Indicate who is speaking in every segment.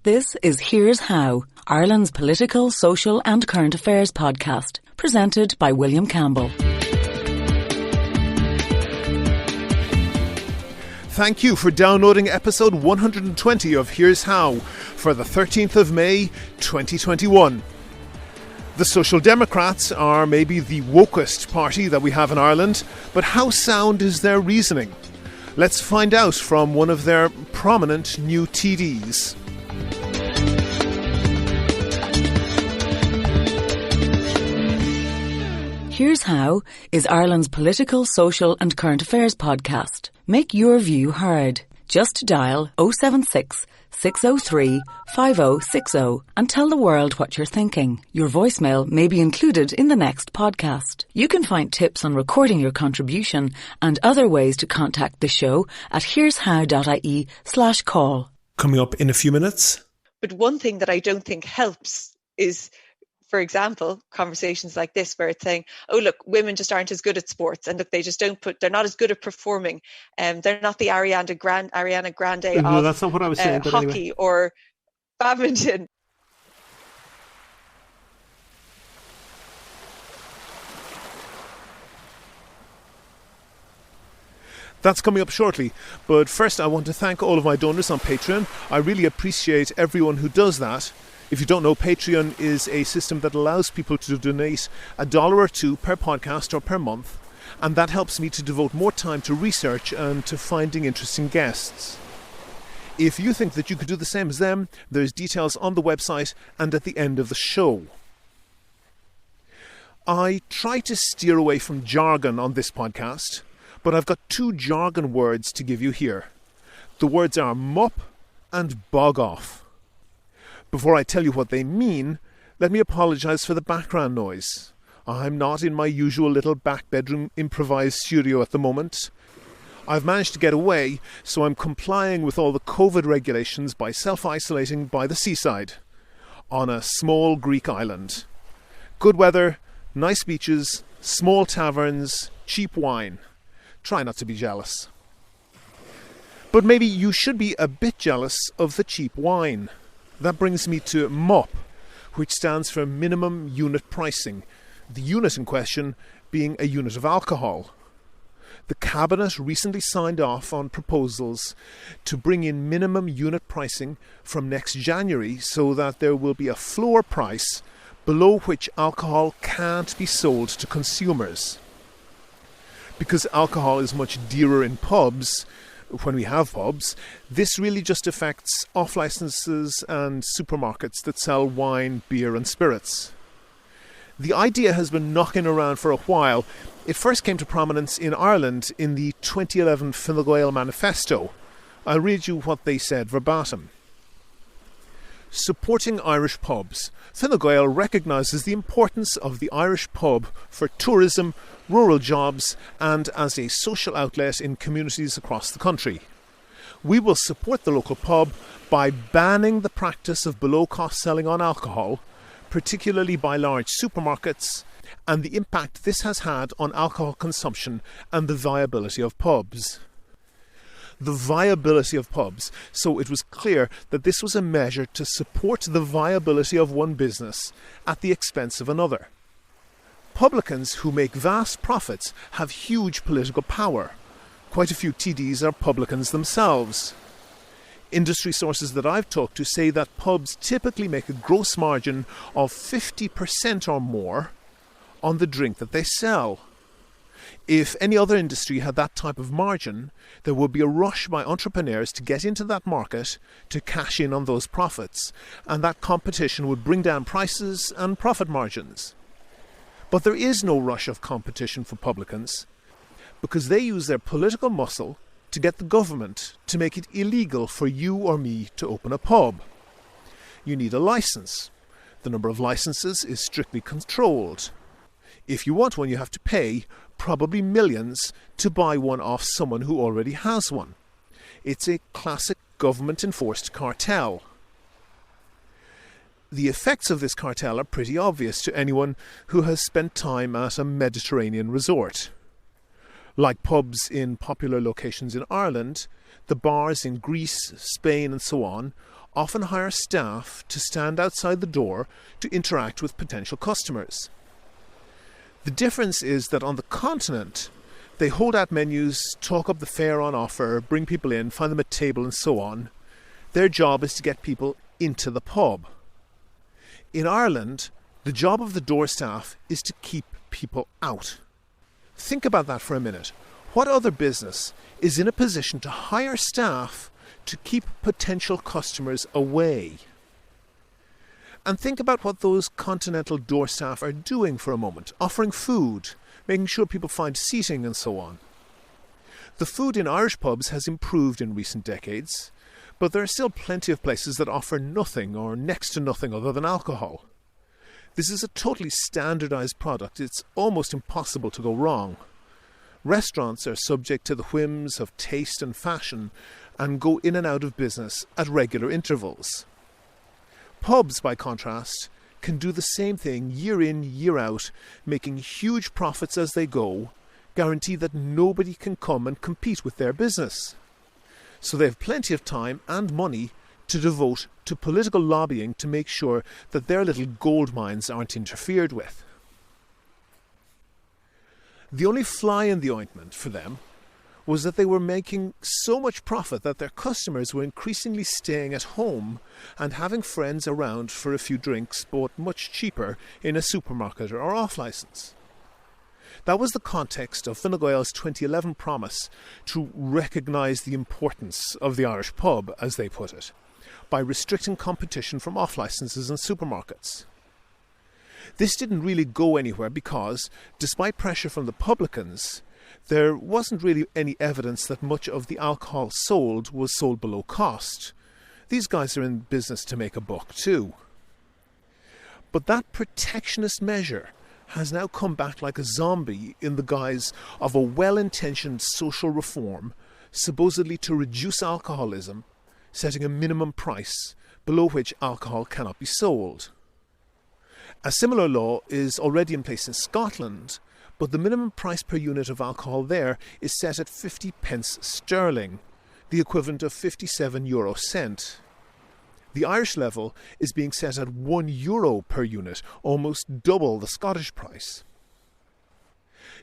Speaker 1: This is Here's How, Ireland's political, social and current affairs podcast, presented by William Campbell.
Speaker 2: Thank you for downloading episode 120 of Here's How for the 13th of May 2021. The Social Democrats are maybe the wokest party that we have in Ireland, but how sound is their reasoning? Let's find out from one of their prominent new TDs.
Speaker 1: Here's How is Ireland's political, social and current affairs podcast. Make your view heard. Just dial 076 603 5060 and tell the world what you're thinking. Your voicemail may be included in the next podcast. You can find tips on recording your contribution and other ways to contact the show at here'show.ie/call.
Speaker 2: Coming up in a few minutes.
Speaker 3: But one thing that I don't think helps is, for example, conversations like this where it's saying, oh, look, women just aren't as good at sports. And look, they just they're not as good at performing. They're not the Ariana Grande
Speaker 2: No,
Speaker 3: of
Speaker 2: that's not what I was saying, but
Speaker 3: hockey
Speaker 2: anyway.
Speaker 3: or badminton.
Speaker 2: That's coming up shortly. But first, I want to thank all of my donors on Patreon. I really appreciate everyone who does that. If you don't know, Patreon is a system that allows people to donate $1 or $2 per podcast or per month, and that helps me to devote more time to research and to finding interesting guests. If you think that you could do the same as them, there's details on the website and at the end of the show. I try to steer away from jargon on this podcast, but I've got 2 jargon words to give you here. The words are mop and bog off. Before I tell you what they mean, let me apologise for the background noise. I'm not in my usual little back bedroom improvised studio at the moment. I've managed to get away, so I'm complying with all the COVID regulations by self-isolating by the seaside, on a small Greek island. Good weather, nice beaches, small taverns, cheap wine. Try not to be jealous. But maybe you should be a bit jealous of the cheap wine. That brings me to MUP, which stands for Minimum Unit Pricing, the unit in question being a unit of alcohol. The Cabinet recently signed off on proposals to bring in minimum unit pricing from next January so that there will be a floor price below which alcohol can't be sold to consumers. Because alcohol is much dearer in pubs, when we have pubs, this really just affects off-licences and supermarkets that sell wine, beer and spirits. The idea has been knocking around for a while. It first came to prominence in Ireland in the 2011 Fine Gael manifesto. I'll read you what they said verbatim. Supporting Irish pubs. Fine Gael recognises the importance of the Irish pub for tourism, rural jobs and as a social outlet in communities across the country. We will support the local pub by banning the practice of below-cost selling on alcohol, particularly by large supermarkets, and the impact this has had on alcohol consumption and the viability of pubs. The viability of pubs. So it was clear that this was a measure to support the viability of one business at the expense of another. Publicans who make vast profits have huge political power. Quite a few TDs are publicans themselves. Industry sources that I've talked to say that pubs typically make a gross margin of 50% or more on the drink that they sell. If any other industry had that type of margin, there would be a rush by entrepreneurs to get into that market to cash in on those profits, and that competition would bring down prices and profit margins. But there is no rush of competition for publicans, because they use their political muscle to get the government to make it illegal for you or me to open a pub. You need a licence. The number of licences is strictly controlled. If you want one, you have to pay probably millions to buy one off someone who already has one. It's a classic government-enforced cartel. The effects of this cartel are pretty obvious to anyone who has spent time at a Mediterranean resort. Like pubs in popular locations in Ireland, the bars in Greece, Spain and so on often hire staff to stand outside the door to interact with potential customers. The difference is that on the continent, they hold out menus, talk up the fare on offer, bring people in, find them a table and so on. Their job is to get people into the pub. In Ireland, the job of the door staff is to keep people out. Think about that for a minute. What other business is in a position to hire staff to keep potential customers away? And think about what those continental door staff are doing for a moment, offering food, making sure people find seating and so on. The food in Irish pubs has improved in recent decades, but there are still plenty of places that offer nothing or next to nothing other than alcohol. This is a totally standardised product. It's almost impossible to go wrong. Restaurants are subject to the whims of taste and fashion and go in and out of business at regular intervals. Pubs, by contrast, can do the same thing year in, year out, making huge profits as they go, guarantee that nobody can come and compete with their business. So they have plenty of time and money to devote to political lobbying to make sure that their little gold mines aren't interfered with. The only fly in the ointment for them was that they were making so much profit that their customers were increasingly staying at home and having friends around for a few drinks bought much cheaper in a supermarket or off-licence. That was the context of Fine Gael's 2011 promise to recognise the importance of the Irish pub, as they put it, by restricting competition from off-licences and supermarkets. This didn't really go anywhere because, despite pressure from the publicans, there wasn't really any evidence that much of the alcohol sold was sold below cost. These guys are in business to make a buck too. But that protectionist measure has now come back like a zombie in the guise of a well-intentioned social reform, supposedly to reduce alcoholism, setting a minimum price below which alcohol cannot be sold. A similar law is already in place in Scotland, but the minimum price per unit of alcohol there is set at 50 pence sterling, the equivalent of 57 euro cent. The Irish level is being set at €1 per unit, almost double the Scottish price.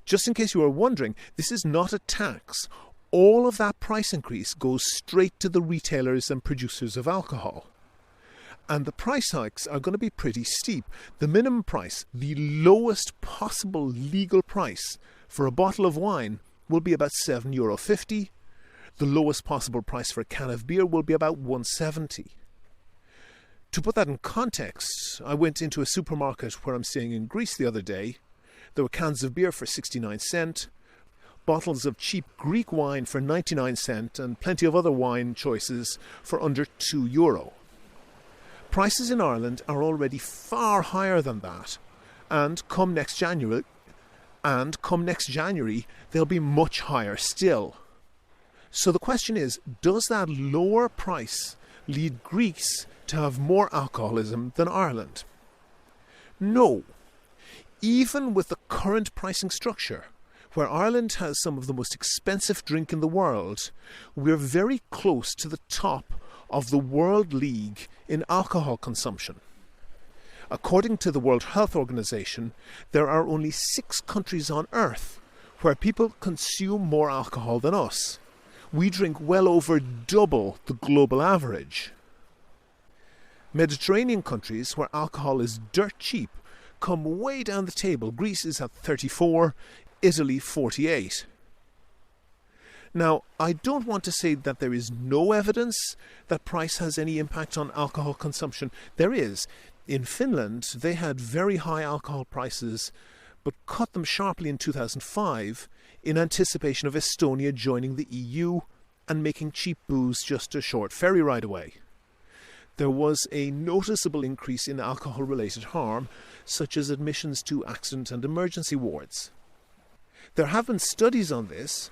Speaker 2: Just in case you are wondering, this is not a tax. All of that price increase goes straight to the retailers and producers of alcohol. And the price hikes are going to be pretty steep. The minimum price, the lowest possible legal price for a bottle of wine, will be about €7.50. The lowest possible price for a can of beer will be about €1.70. To put that in context, I went into a supermarket where I'm staying in Greece the other day. There were cans of beer for 69 cents, bottles of cheap Greek wine for 99 cents, and plenty of other wine choices for under €2. Prices in Ireland are already far higher than that, and come next January, they'll be much higher still. So the question is, does that lower price lead Greece to have more alcoholism than Ireland? No. Even with the current pricing structure, where Ireland has some of the most expensive drink in the world, we're very close to the top of the World League in alcohol consumption. According to the World Health Organization, there are only 6 countries on earth where people consume more alcohol than us. We drink well over double the global average. Mediterranean countries where alcohol is dirt cheap come way down the table. Greece is at 34, Italy 48. Now, I don't want to say that there is no evidence that price has any impact on alcohol consumption. There is. In Finland, they had very high alcohol prices, but cut them sharply in 2005 in anticipation of Estonia joining the EU and making cheap booze just a short ferry ride away. There was a noticeable increase in alcohol-related harm, such as admissions to accident and emergency wards. There have been studies on this.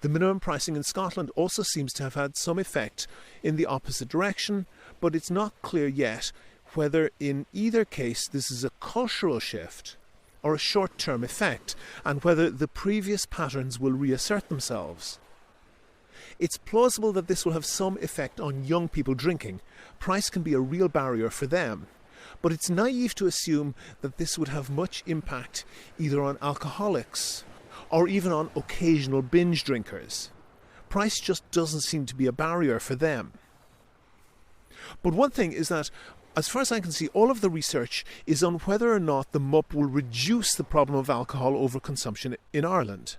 Speaker 2: The minimum pricing in Scotland also seems to have had some effect in the opposite direction, but it's not clear yet whether in either case this is a cultural shift or a short-term effect, and whether the previous patterns will reassert themselves. It's plausible that this will have some effect on young people drinking. Price can be a real barrier for them. But it's naive to assume that this would have much impact either on alcoholics or even on occasional binge drinkers. Price just doesn't seem to be a barrier for them. But one thing is that, as far as I can see, all of the research is on whether or not the MUP will reduce the problem of alcohol overconsumption in Ireland.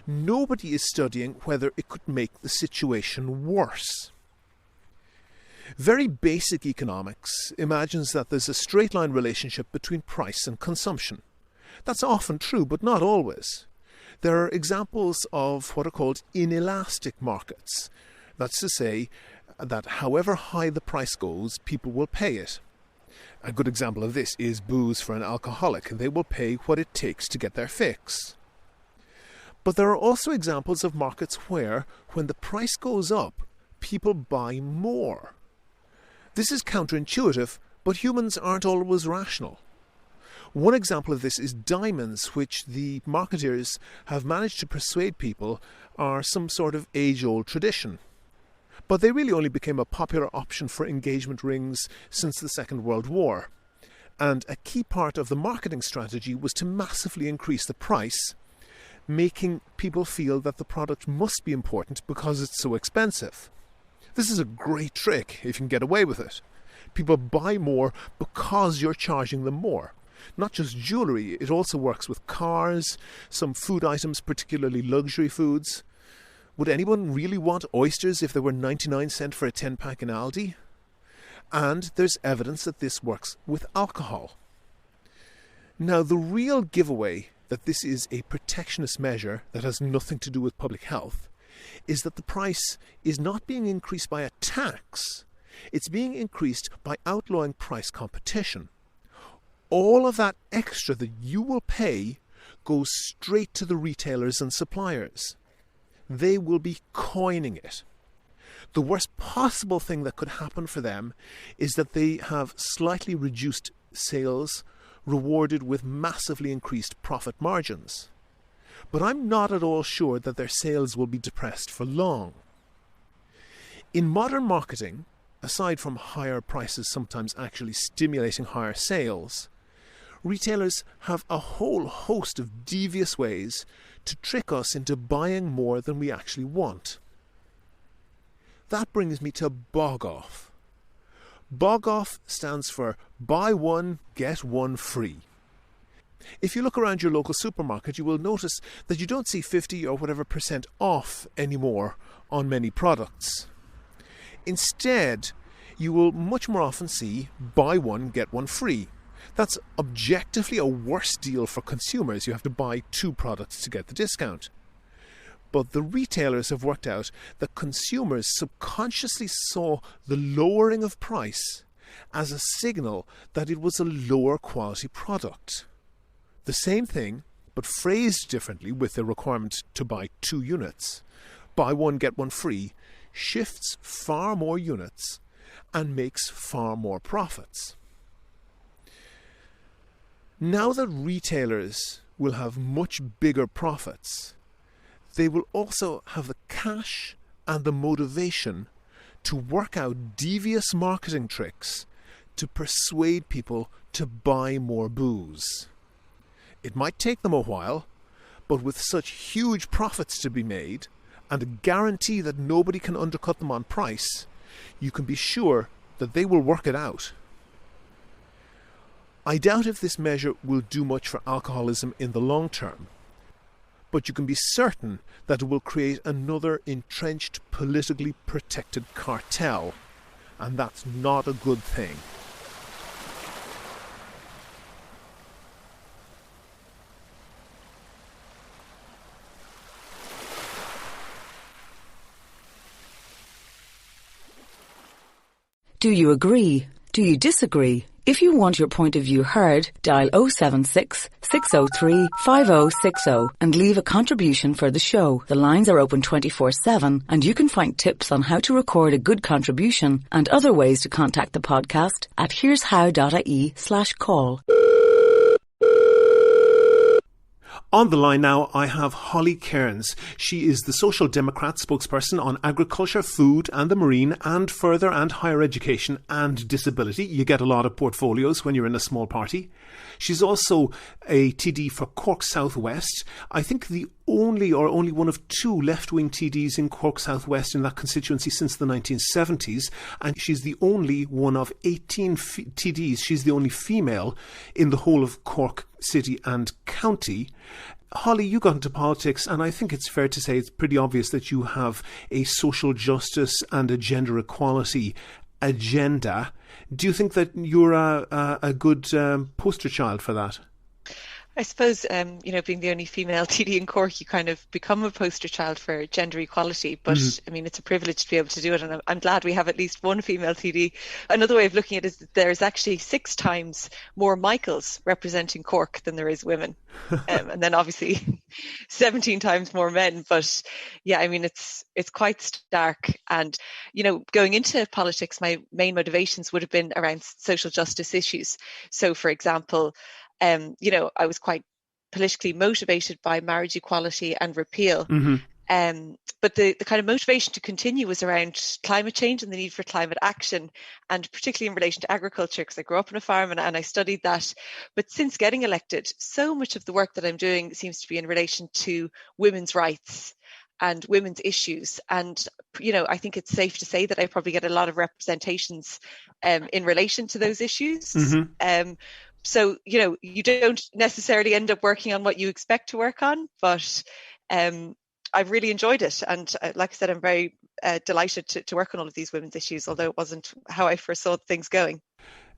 Speaker 2: Nobody is studying whether it could make the situation worse. Very basic economics imagines that there's a straight line relationship between price and consumption. That's often true, but not always. There are examples of what are called inelastic markets. That's to say that however high the price goes, people will pay it. A good example of this is booze for an alcoholic. They will pay what it takes to get their fix. But there are also examples of markets where, when the price goes up, people buy more. This is counterintuitive, but humans aren't always rational. One example of this is diamonds, which the marketeers have managed to persuade people are some sort of age-old tradition. But they really only became a popular option for engagement rings since the Second World War. And a key part of the marketing strategy was to massively increase the price, making people feel that the product must be important because it's so expensive. This is a great trick if you can get away with it. People buy more because you're charging them more. Not just jewellery, it also works with cars, some food items, particularly luxury foods. Would anyone really want oysters if they were 99 cents for a 10-pack in Aldi? And there's evidence that this works with alcohol. Now, the real giveaway that this is a protectionist measure that has nothing to do with public health is that the price is not being increased by a tax. It's being increased by outlawing price competition. All of that extra that you will pay goes straight to the retailers and suppliers. They will be coining it. The worst possible thing that could happen for them is that they have slightly reduced sales rewarded with massively increased profit margins. But I'm not at all sure that their sales will be depressed for long. In modern marketing, aside from higher prices sometimes actually stimulating higher sales, retailers have a whole host of devious ways to trick us into buying more than we actually want. That brings me to bog off. Bog off stands for buy one, get one free. If you look around your local supermarket, you will notice that you don't see 50 or whatever % off anymore on many products. Instead, you will much more often see buy one, get one free. That's objectively a worse deal for consumers. You have to buy 2 products to get the discount. But the retailers have worked out that consumers subconsciously saw the lowering of price as a signal that it was a lower quality product. The same thing, but phrased differently with the requirement to buy 2 units. Buy one, get one free shifts far more units and makes far more profits. Now that retailers will have much bigger profits, they will also have the cash and the motivation to work out devious marketing tricks to persuade people to buy more booze. It might take them a while, but with such huge profits to be made and a guarantee that nobody can undercut them on price, you can be sure that they will work it out. I doubt if this measure will do much for alcoholism in the long term, but you can be certain that it will create another entrenched, politically protected cartel, and that's not a good thing.
Speaker 1: Do you agree? Do you disagree? If you want your point of view heard, dial 076 603 5060 and leave a contribution for the show. The lines are open 24/7 and you can find tips on how to record a good contribution and other ways to contact the podcast at here'show.ie/call.
Speaker 2: On the line now, I have Holly Kearns. She is the Social Democrat spokesperson on agriculture, food and the marine, and further and higher education and disability. You get a lot of portfolios when you're in a small party. She's also a TD for Cork South West. I think the only one of two left-wing TDs in Cork South West in that constituency since the 1970s, and she's the only one of 18 TDs. She's the only female in the whole of Cork City and County. Holly, you got into politics, and I think it's fair to say it's pretty obvious that you have a social justice and a gender equality agenda. Do you think that you're a good poster child for that?
Speaker 3: I suppose, being the only female TD in Cork, you kind of become a poster child for gender equality. But I mean, it's a privilege to be able to do it. And I'm glad we have at least one female TD. Another way of looking at it is that there's actually 6 times more Michaels representing Cork than there is women. And then obviously 17 times more men. But yeah, I mean, it's quite stark. And, going into politics, my main motivations would have been around social justice issues. So, for example, I was quite politically motivated by marriage equality and repeal. But the kind of motivation to continue was around climate change and the need for climate action, and particularly in relation to agriculture, because I grew up on a farm and I studied that. But since getting elected, so much of the work that I'm doing seems to be in relation to women's rights and women's issues. And, I think it's safe to say that I probably get a lot of representations in relation to those issues. So, you don't necessarily end up working on what you expect to work on, but I've really enjoyed it. And like I said, I'm very delighted to work on all of these women's issues, although it wasn't how I first saw things going.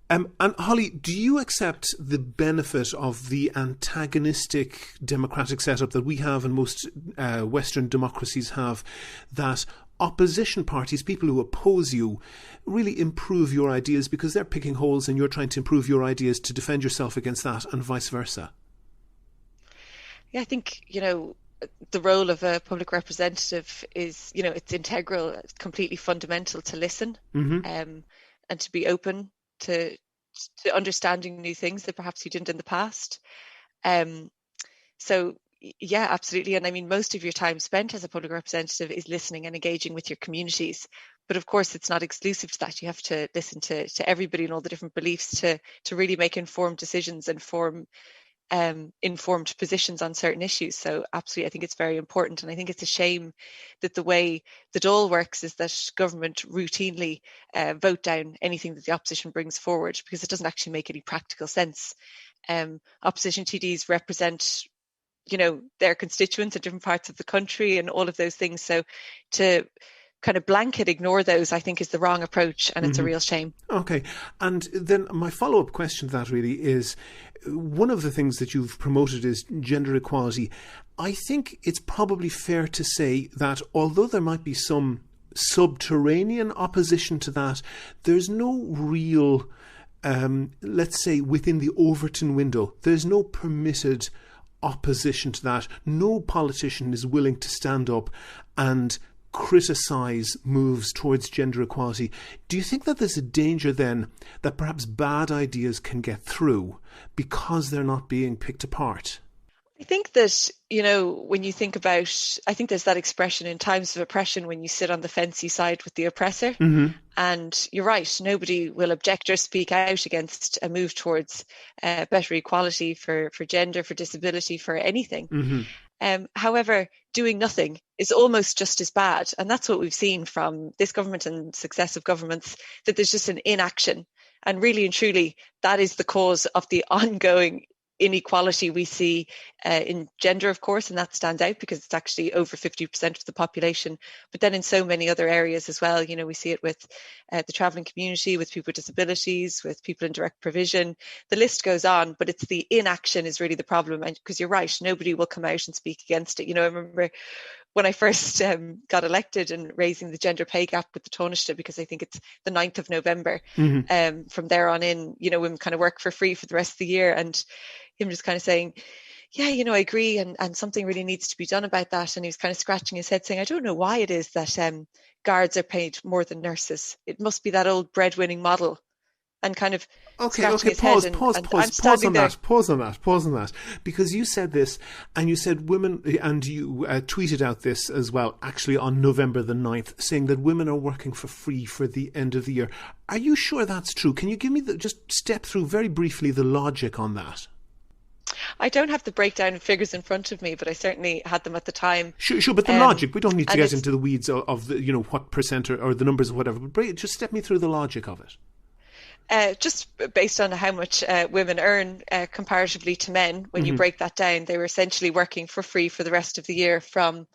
Speaker 2: And Holly, do you accept the benefit of the antagonistic democratic setup that we have and most Western democracies have, that opposition parties, people who oppose you, really improve your ideas because they're picking holes and you're trying to improve your ideas to defend yourself against that, and vice versa?
Speaker 3: Yeah, I think, the role of a public representative is, it's integral, it's completely fundamental to listen and to be open to understanding new things that perhaps you didn't in the past. So yeah, absolutely. And I mean, most of your time spent as a public representative is listening and engaging with your communities. But of course, it's not exclusive to that. You have to listen to everybody and all the different beliefs to really make informed decisions and form informed positions on certain issues. So absolutely, I think it's very important. And I think it's a shame that the way the Dáil works is that government routinely vote down anything that the opposition brings forward, because it doesn't actually make any practical sense. Opposition TDs represent their constituents in different parts of the country and all of those things. So to kind of blanket ignore those, I think, is the wrong approach, and it's a real shame.
Speaker 2: Okay. And then my follow-up question to that really is, one of the things that you've promoted is gender equality. I think it's probably fair to say that although there might be some subterranean opposition to that, there's no real, let's say, within the Overton window, there's no permitted opposition to that. No politician is willing to stand up and criticise moves towards gender equality. Do you think that there's a danger then that perhaps bad ideas can get through because they're not being picked apart?
Speaker 3: I think that, when you think about, I think there's that expression in times of oppression when you sit on the fence, you side with the oppressor. And you're right, nobody will object or speak out against a move towards better equality for gender, for disability, for anything. However, doing nothing is almost just as bad. And that's what we've seen from this government and successive governments, that there's just an inaction. And really and truly, that is the cause of the ongoing inequality we see in gender, of course, and that stands out because it's actually over 50% of the population. But then in so many other areas as well, we see it with the travelling community, with people with disabilities, with people in direct provision. The list goes on, but it's the inaction is really the problem. And because you're right, nobody will come out and speak against it. I remember when I first got elected and raising the gender pay gap with the Taoiseach, because I think it's the 9th of November. From there on in, women kind of work for free for the rest of the year. And him just kind of saying, yeah, I agree. And something really needs to be done about that. And he was kind of scratching his head saying, I don't know why it is that guards are paid more than nurses. It must be that old breadwinning model. and kind of
Speaker 2: Okay,
Speaker 3: scratching his
Speaker 2: pause,
Speaker 3: head.
Speaker 2: pause,
Speaker 3: and
Speaker 2: pause,
Speaker 3: I'm
Speaker 2: pause on
Speaker 3: there.
Speaker 2: that, pause on that. Because you said this, and you said women, and you tweeted out this as well, actually on November the 9th, saying that women are working for free for the end of the year. Are you sure that's true? Can you give me just step through very briefly the logic on that?
Speaker 3: I don't have the breakdown figures in front of me, but I certainly had them at the time.
Speaker 2: Sure, but the logic, we don't need to get into the weeds of the, what percent or the numbers or whatever, but just step me through the logic of it.
Speaker 3: Just based on how much women earn comparatively to men, when you break that down, they were essentially working for free for the rest of the year from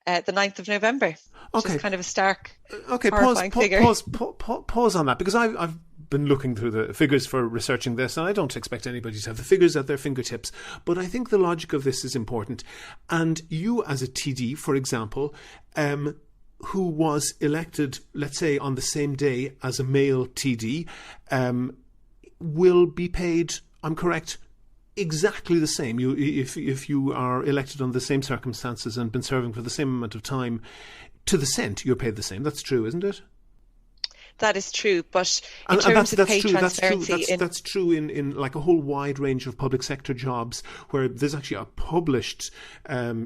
Speaker 3: the 9th of November, which is kind of a stark, horrifying figure.
Speaker 2: Pause on that, because I've been looking through the figures for researching this, and I don't expect anybody to have the figures at their fingertips, but I think the logic of this is important. And you as a TD, for example, who was elected, let's say, on the same day as a male TD, will be paid, I'm correct, exactly the same. If you are elected under the same circumstances and been serving for the same amount of time, to the cent, you're paid the same. That's true, isn't it?
Speaker 3: That is true, but in terms of pay transparency...
Speaker 2: That's true in like a whole wide range of public sector jobs where there's actually a published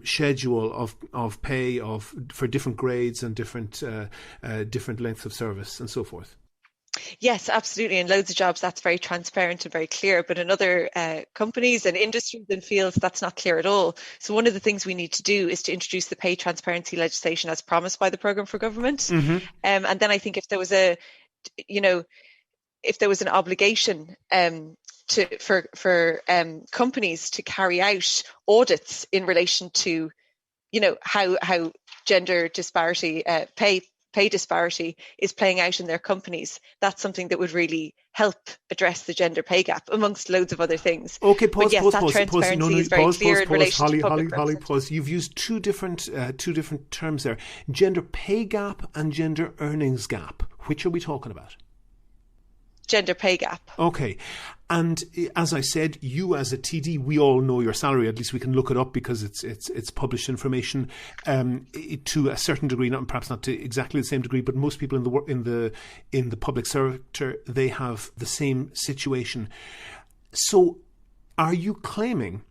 Speaker 2: schedule of pay for different grades and different lengths of service and so forth.
Speaker 3: Yes, absolutely. In loads of jobs, that's very transparent and very clear. But in other companies and industries and fields, that's not clear at all. So one of the things we need to do is to introduce the pay transparency legislation as promised by the Programme for Government. And then I think if there was an obligation for companies to carry out audits in relation to, how gender disparity, pay disparity is playing out in their companies, that's something that would really help address the gender pay gap, amongst loads of other things.
Speaker 2: Okay, pause.
Speaker 3: Transparency is very clear in relation to public
Speaker 2: Holly, pause. You've used two different terms there: gender pay gap and gender earnings gap. Which are we talking about?
Speaker 3: Gender pay gap.
Speaker 2: Okay. And as I said, you as a TD, we all know your salary. At least we can look it up because it's published information to a certain degree, perhaps not to exactly the same degree, but most people in the public sector, they have the same situation. So, are you claiming,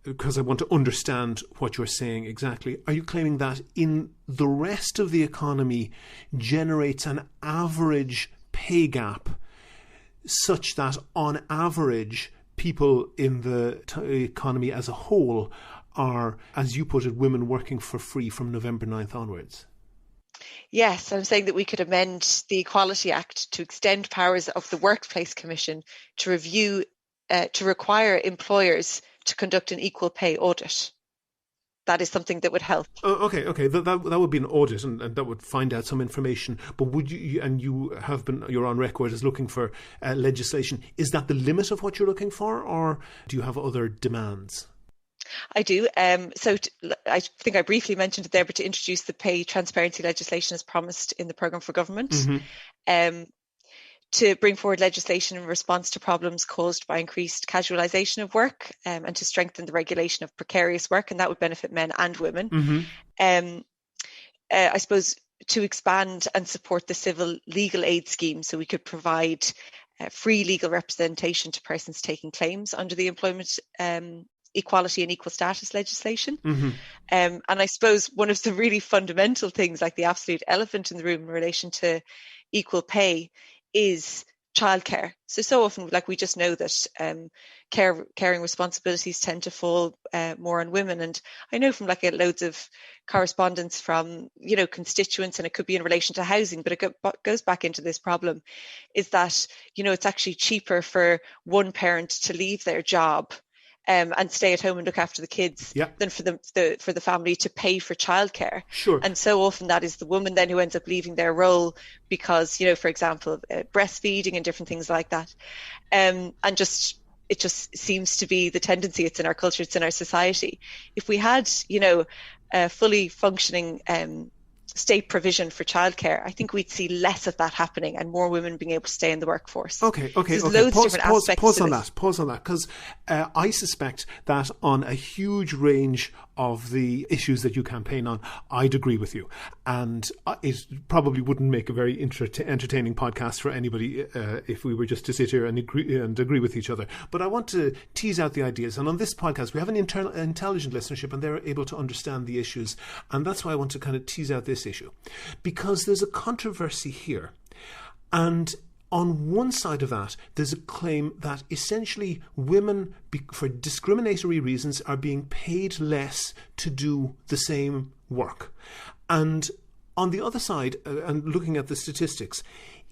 Speaker 2: because I want to understand what you're saying exactly, are you claiming that in the rest of the economy generates an average pay gap such that on average people in the economy as a whole are, as you put it, women working for free from November 9th onwards?
Speaker 3: Yes, I'm saying that we could amend the Equality Act to extend powers of the Workplace Commission to review, to require employers to conduct an equal pay audit. That is something that would help.
Speaker 2: Okay. That would be an audit, and that would find out some information. But would you? And you're on record as looking for legislation. Is that the limit of what you're looking for, or do you have other demands?
Speaker 3: I do. I think I briefly mentioned it there, but to introduce the pay transparency legislation as promised in the Programme for Government. To bring forward legislation in response to problems caused by increased casualisation of work, and to strengthen the regulation of precarious work, and that would benefit men and women. I suppose to expand and support the civil legal aid scheme, so we could provide free legal representation to persons taking claims under the Employment Equality and Equal Status legislation. And I suppose one of the really fundamental things, like the absolute elephant in the room in relation to equal pay, is childcare. So often, like, we just know that caring responsibilities tend to fall more on women. And I know from loads of correspondence from constituents, and it could be in relation to housing, but it goes back into this problem, is that it's actually cheaper for one parent to leave their job and stay at home and look after the kids than for the family to pay for childcare.
Speaker 2: Sure.
Speaker 3: And so often that is the woman then who ends up leaving their role because, for example, breastfeeding and different things like that. And it just seems to be the tendency. It's in our culture, it's in our society. If we had, a fully functioning state provision for childcare, I think we'd see less of that happening and more women being able to stay in the workforce.
Speaker 2: Okay.
Speaker 3: Loads of different aspects
Speaker 2: Pause on that, because I suspect that on a huge range of the issues that you campaign on, I'd agree with you. And it probably wouldn't make a very entertaining podcast for anybody if we were just to sit here and agree with each other. But I want to tease out the ideas. And on this podcast, we have an intelligent listenership, and they're able to understand the issues. And that's why I want to kind of tease out this issue. Because there's a controversy here. And on one side of that, there's a claim that essentially women, for discriminatory reasons, are being paid less to do the same work. And on the other side, and looking at the statistics,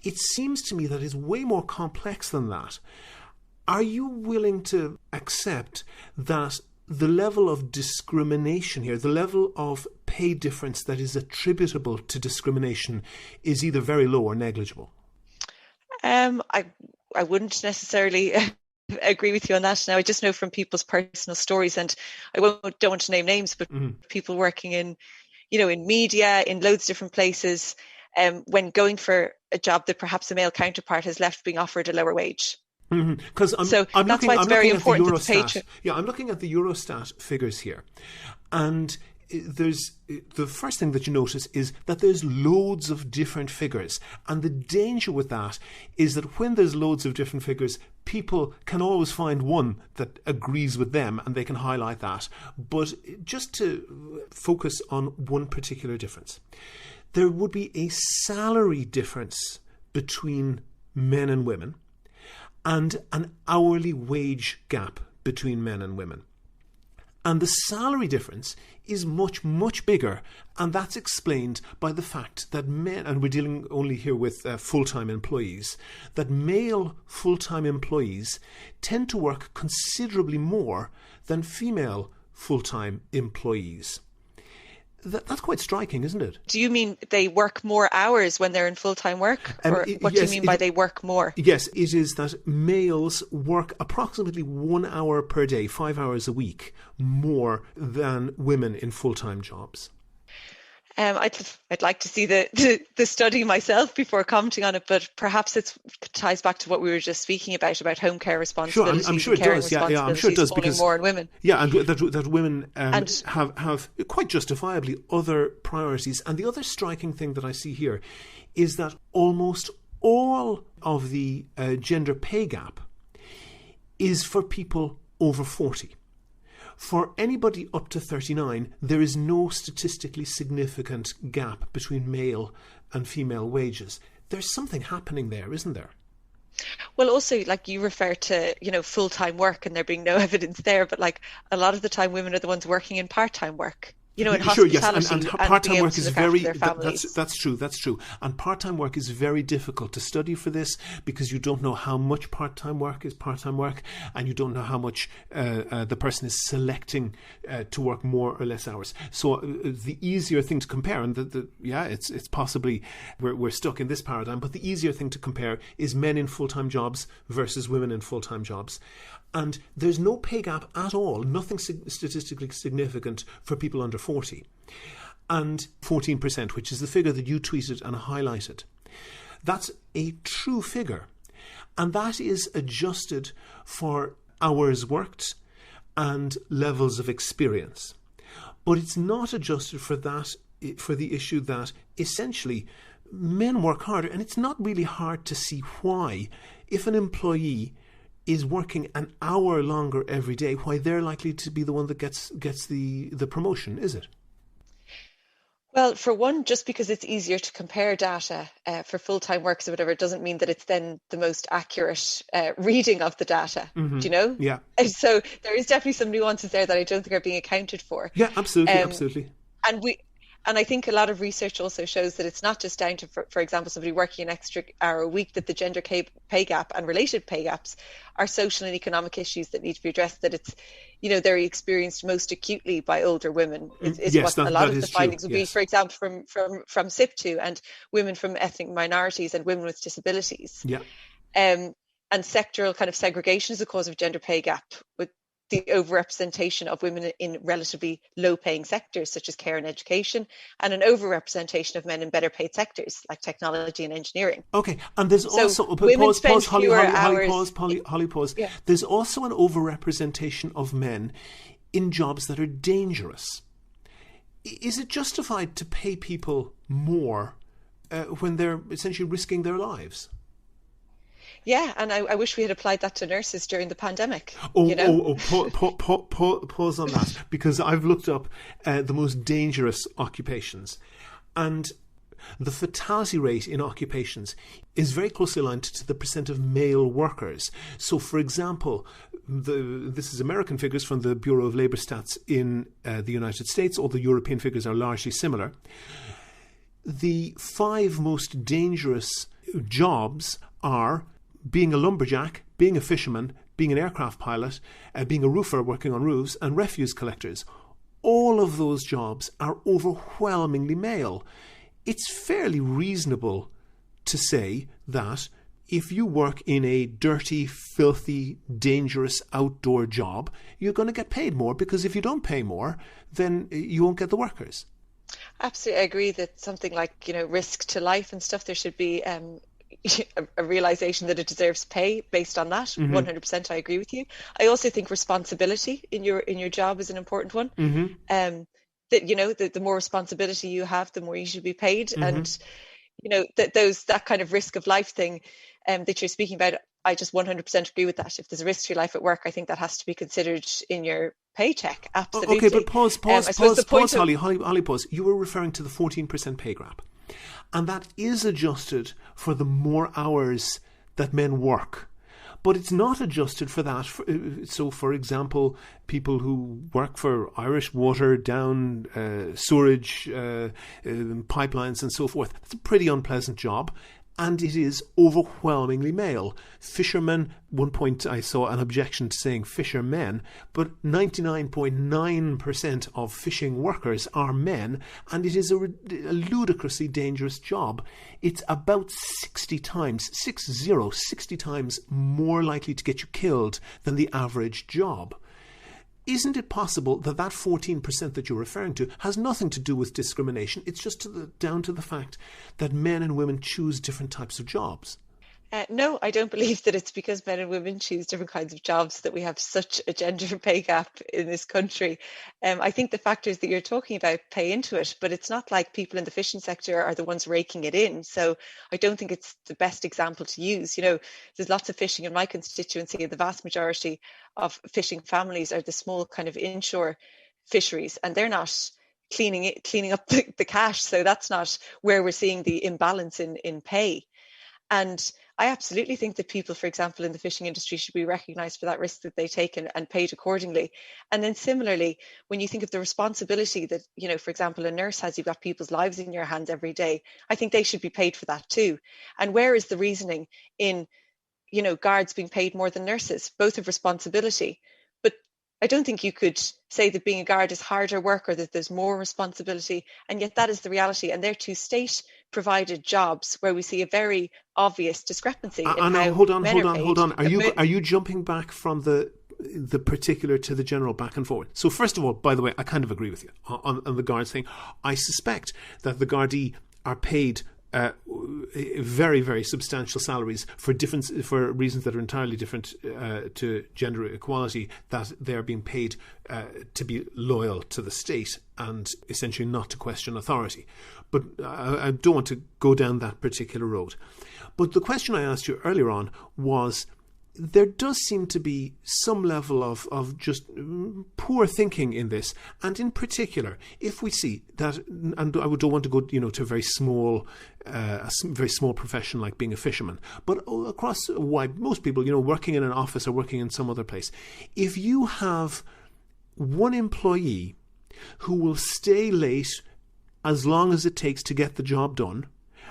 Speaker 2: it seems to me that it's way more complex than that. Are you willing to accept that the level of discrimination here, the level of pay difference that is attributable to discrimination, is either very low or negligible?
Speaker 3: I wouldn't necessarily agree with you on that. Now, I just know from people's personal stories, and I don't want to name names, but people working in media, in loads of different places, when going for a job that perhaps a male counterpart has left, being offered a lower wage.
Speaker 2: Because
Speaker 3: I'm very important to pay.
Speaker 2: Yeah, I'm looking at the Eurostat figures here, and there's the first thing that you notice is that there's loads of different figures, and the danger with that is that when there's loads of different figures, people can always find one that agrees with them and they can highlight that. But just to focus on one particular difference, there would be a salary difference between men and women and an hourly wage gap between men and women. And the salary difference is much, much bigger. And that's explained by the fact that men, and we're dealing only here with full-time employees, that male full-time employees tend to work considerably more than female full-time employees. That's quite striking, isn't it?
Speaker 3: Do you mean they work more hours when they're in full-time work? Or what do you mean by they work more?
Speaker 2: Yes, it is that males work approximately 1 hour per day, 5 hours a week, more than women in full-time jobs.
Speaker 3: I'd like to see the study myself before commenting on it, but perhaps it ties back to what we were just speaking about home care responsibilities.
Speaker 2: Sure, I'm sure it does. Yeah, I'm sure it does, because
Speaker 3: more on women.
Speaker 2: Yeah, and that women have quite justifiably other priorities. And the other striking thing that I see here is that almost all of the gender pay gap is for people over 40. For anybody up to 39, there is no statistically significant gap between male and female wages. There's something happening there, isn't there?
Speaker 3: Well, also, like you refer to, full-time work and there being no evidence there, but like a lot of the time women are the ones working in part-time work. In hospitality,
Speaker 2: yes, and part-time work is very, that's true. And part-time work is very difficult to study for this, because you don't know how much part-time work is part-time work, and you don't know how much the person is selecting to work more or less hours. So the easier thing to compare, and it's possibly we're stuck in this paradigm, but the easier thing to compare is men in full-time jobs versus women in full-time jobs. And there's no pay gap at all, nothing statistically significant for people under 40. And 14%, which is the figure that you tweeted and highlighted. That's a true figure. And that is adjusted for hours worked and levels of experience. But it's not adjusted for the issue that essentially men work harder. And it's not really hard to see why, if an employee is working an hour longer every day, why they're likely to be the one that gets the promotion, is it?
Speaker 3: Well, for one, just because it's easier to compare data for full-time workers or whatever, doesn't mean that it's then the most accurate reading of the data.
Speaker 2: Mm-hmm.
Speaker 3: Do you know?
Speaker 2: Yeah.
Speaker 3: So there is definitely some nuances there that I don't think are being accounted for.
Speaker 2: Yeah, absolutely.
Speaker 3: And I think a lot of research also shows that it's not just down to, for example, somebody working an extra hour a week, that the gender pay gap and related pay gaps are social and economic issues that need to be addressed, that it's, they're experienced most acutely by older women. What a lot of the findings would be, for example, from SIP2 and women from ethnic minorities and women with disabilities.
Speaker 2: Yeah.
Speaker 3: And sectoral kind of segregation is a cause of gender pay gap, with the overrepresentation of women in relatively low-paying sectors such as care and education, and an overrepresentation of men in better paid sectors like technology and engineering. Okay, and there's also
Speaker 2: Holly, pause. Yeah. There's also an overrepresentation of men in jobs that are dangerous. Is it justified to pay people more when they're essentially risking their lives?
Speaker 3: Yeah, and I wish we had applied that to nurses during the pandemic.
Speaker 2: Pause on that, because I've looked up the most dangerous occupations, and the fatality rate in occupations is very closely aligned to the percent of male workers. So, for example, this is American figures from the Bureau of Labour Stats in the United States, although European figures are largely similar. The 5 most dangerous jobs are being a lumberjack, being a fisherman, being an aircraft pilot, being a roofer working on roofs, and refuse collectors. All of those jobs are overwhelmingly male. It's fairly reasonable to say that if you work in a dirty, filthy, dangerous outdoor job, you're going to get paid more, because if you don't pay more, then you won't get the workers. Absolutely.
Speaker 3: I agree that something like, risk to life and stuff, there should be a realization that it deserves pay based on that. 100%, I agree with you. I also think responsibility in your job is an important one. That the more responsibility you have, the more you should be paid. And that kind of risk of life thing that you're speaking about, I just 100% agree with that. If there's a risk to your life at work, I think that has to be considered in your paycheck. Absolutely.
Speaker 2: Okay, but pause, Holly, pause. You were referring to the 14% pay gap. And that is adjusted for the more hours that men work. But it's not adjusted for that. So, for example, people who work for Irish Water, down sewerage, pipelines and so forth, that's a pretty unpleasant job. And it is overwhelmingly male. Fishermen, one point I saw an objection to saying fishermen, but 99.9% of fishing workers are men, and it is a ludicrously dangerous job. It's about 60 times more likely to get you killed than the average job. Isn't it possible that 14% that you're referring to has nothing to do with discrimination? It's just down to the fact that men and women choose different types of jobs.
Speaker 3: No, I don't believe that it's because men and women choose different kinds of jobs that we have such a gender pay gap in this country. I think the factors that you're talking about play into it, but it's not like people in the fishing sector are the ones raking it in. So I don't think it's the best example to use. There's lots of fishing in my constituency, and the vast majority of fishing families are the small kind of inshore fisheries, and they're not cleaning up the cash. So that's not where we're seeing the imbalance in pay. And I absolutely think that people, for example, in the fishing industry should be recognised for that risk that they take and paid accordingly. And then similarly, when you think of the responsibility that, for example, a nurse has, you've got people's lives in your hands every day, I think they should be paid for that too. And where is the reasoning in, guards being paid more than nurses? Both have responsibility. But I don't think you could say that being a guard is harder work or that there's more responsibility. And yet that is the reality. And they're two state-provided jobs where we see a very obvious discrepancy.
Speaker 2: Hold on. Are you jumping back from the particular to the general back and forward? So first of all, by the way, I kind of agree with you on the guards thing. I suspect that the Gardaí are paid very, very substantial salaries for reasons that are entirely different to gender equality, that they are being paid to be loyal to the state and essentially not to question authority. But I don't want to go down that particular road. But the question I asked you earlier on was, there does seem to be some level of just poor thinking in this, and in particular, if we see that, and I don't want to go, to a very small profession like being a fisherman, but across most people, working in an office or working in some other place, if you have one employee who will stay late as long as it takes to get the job done,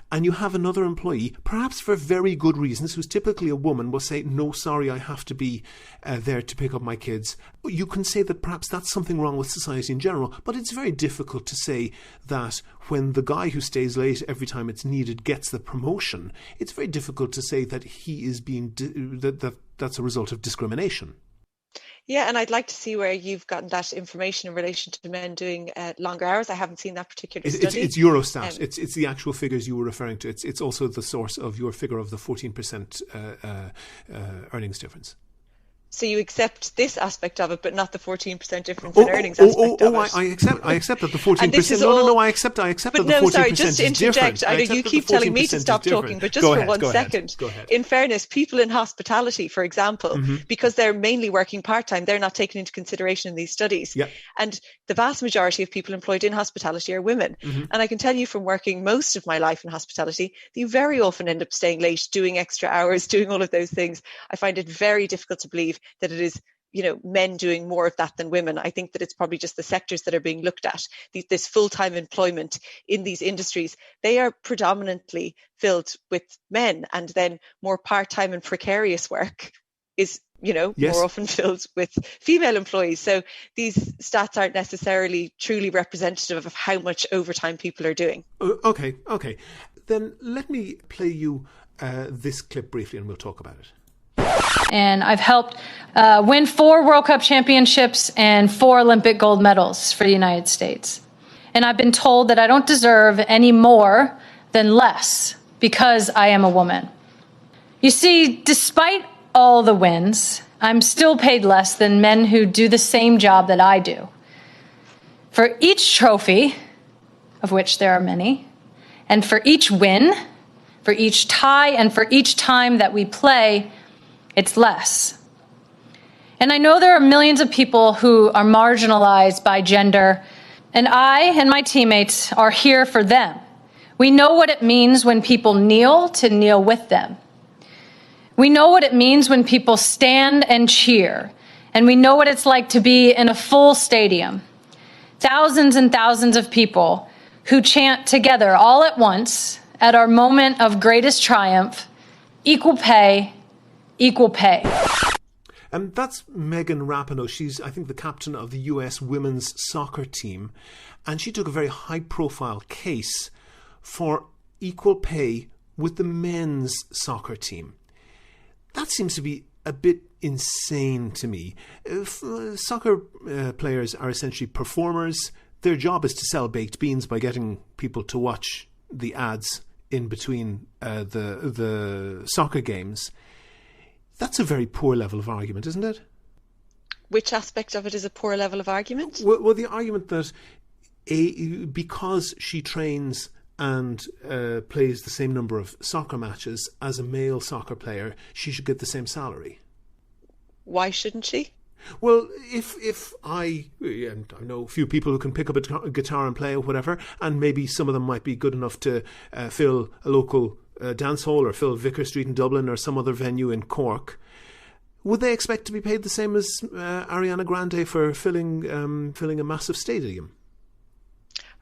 Speaker 2: and you have another employee, perhaps for very good reasons, who's typically a woman, will say, no, sorry, I have to be there to pick up my kids. You can say that perhaps that's something wrong with society in general, but it's very difficult to say that when the guy who stays late every time it's needed gets the promotion, it's very difficult to say that he is being, that's a result of discrimination.
Speaker 3: Yeah, and I'd like to see where you've gotten that information in relation to men doing longer hours. I haven't seen that particular study.
Speaker 2: It's Eurostat. It's the actual figures you were referring to. It's also the source of your figure of the 14% earnings difference.
Speaker 3: So you accept this aspect of it, but not the 14% difference in earnings aspect of it.
Speaker 2: I accept that the 14%. No, I accept that the 14%
Speaker 3: sorry, just to interject. I know you keep telling me to stop talking, but just for 1 second. In fairness, people in hospitality, for example, because they're mainly working part-time, they're not taken into consideration in these studies.
Speaker 2: Yep.
Speaker 3: And the vast majority of people employed in hospitality are women. And I can tell you from working most of my life in hospitality, that you very often end up staying late, doing extra hours, doing all of those things. I find it very difficult to believe that it is, men doing more of that than women. I think that it's probably just the sectors that are being looked at. This full-time employment in these industries, they are predominantly filled with men, and then more part-time and precarious work is, more often filled with female employees. So these stats aren't necessarily truly representative of how much overtime people are doing.
Speaker 2: Okay. Then let me play you this clip briefly and we'll talk about it.
Speaker 4: And I've helped win 4 World Cup championships and 4 Olympic gold medals for the United States. And I've been told that I don't deserve any more than less because I am a woman. You see, despite all the wins, I'm still paid less than men who do the same job that I do. For each trophy, of which there are many, and for each win, for each tie, and for each time that we play, it's less. And I know there are millions of people who are marginalized by gender, and I and my teammates are here for them. We know what it means when people kneel to kneel with them. We know what it means when people stand and cheer, and we know what it's like to be in a full stadium. Thousands and thousands of people who chant together all at once at our moment of greatest triumph, equal pay, equal pay.
Speaker 2: And that's Megan Rapinoe. She's, I think, the captain of the US women's soccer team. And she took a very high-profile case for equal pay with the men's soccer team. That seems to be a bit insane to me. Soccer players are essentially performers. Their job is to sell baked beans by getting people to watch the ads in between the soccer games. That's a very poor level of argument, isn't it?
Speaker 3: Which aspect of it is a poor level of argument?
Speaker 2: Well, the argument that because she trains and plays the same number of soccer matches as a male soccer player, she should get the same salary.
Speaker 3: Why shouldn't she?
Speaker 2: Well, if I know a few people who can pick up a guitar and play or whatever, and maybe some of them might be good enough to fill a local dance hall or fill Vicar Street in Dublin or some other venue in Cork, would they expect to be paid the same as Ariana Grande for filling a massive stadium?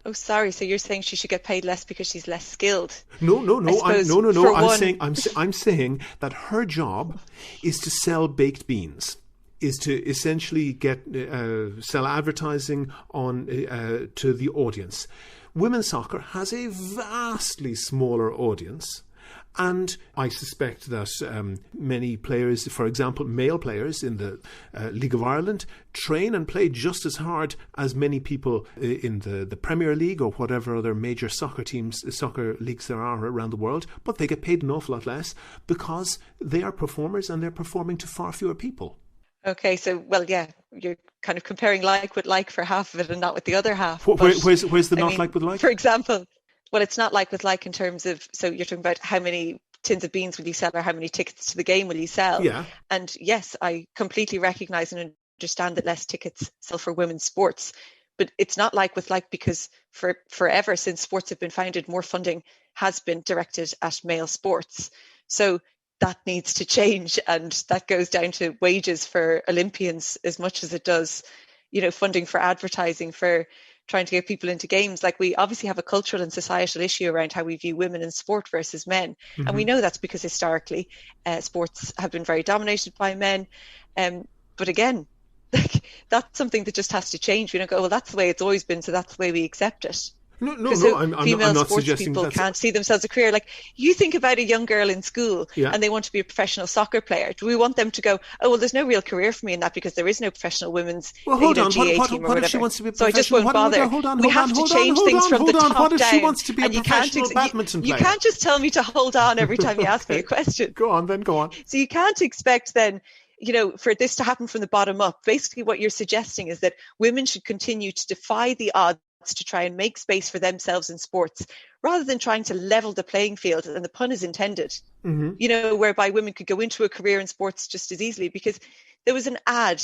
Speaker 3: Oh, sorry. So you're saying she should get paid less because she's less skilled?
Speaker 2: No. I'm saying that her job is to sell baked beans, is to essentially get sell advertising on to the audience. Women's soccer has a vastly smaller audience, and I suspect that many players, for example, male players in the League of Ireland, train and play just as hard as many people in the Premier League or whatever other major soccer leagues there are around the world, but they get paid an awful lot less because they are performers and they're performing to far fewer people.
Speaker 3: Okay, so, well, yeah, you're kind of comparing like with like for half of it and not with the other half.
Speaker 2: Where's the not like with like?
Speaker 3: For example, well, it's not like with like in terms of, so you're talking about how many tins of beans will you sell or how many tickets to the game will you sell?
Speaker 2: Yeah.
Speaker 3: And yes, I completely recognise and understand that less tickets sell for women's sports. But it's not like with like because for forever since sports have been founded, more funding has been directed at male sports. So that needs to change, and that goes down to wages for Olympians as much as it does, funding for advertising, for trying to get people into games. Like, we obviously have a cultural and societal issue around how we view women in sport versus men. Mm-hmm. And we know that's because historically sports have been very dominated by men. But again, that's something that just has to change. We don't go, well, that's the way it's always been, so that's the way we accept it.
Speaker 2: No,
Speaker 3: female
Speaker 2: I'm not
Speaker 3: sports
Speaker 2: suggesting
Speaker 3: people can't see themselves a career. Like, you think about a young girl in school and they want to be a professional soccer player. Do we want them to go, oh, well, there's no real career for me in that because there is no professional women's GA team or whatever.
Speaker 2: What if she wants to be a
Speaker 3: so I just won't bother. We have to change things from the top down.
Speaker 2: What if she wants to be a professional badminton player?
Speaker 3: You can't just tell me to hold on every time you ask me a question.
Speaker 2: Go on.
Speaker 3: So you can't expect then, for this to happen from the bottom up, basically what you're suggesting is that women should continue to defy the odds to try and make space for themselves in sports, rather than trying to level the playing field, and the pun is intended, whereby women could go into a career in sports just as easily. Because there was an ad,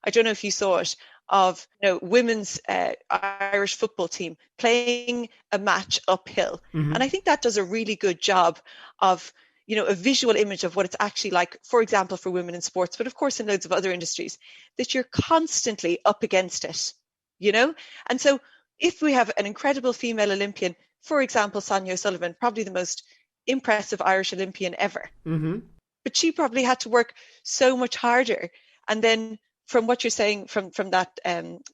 Speaker 3: I don't know if you saw it, of women's Irish football team playing a match uphill. And I think that does a really good job of a visual image of what it's actually like, for example, for women in sports, but of course in loads of other industries, that you're constantly up against it, And so if we have an incredible female Olympian, for example, Sonia O'Sullivan, probably the most impressive Irish Olympian ever, but she probably had to work so much harder. And then from what you're saying, from that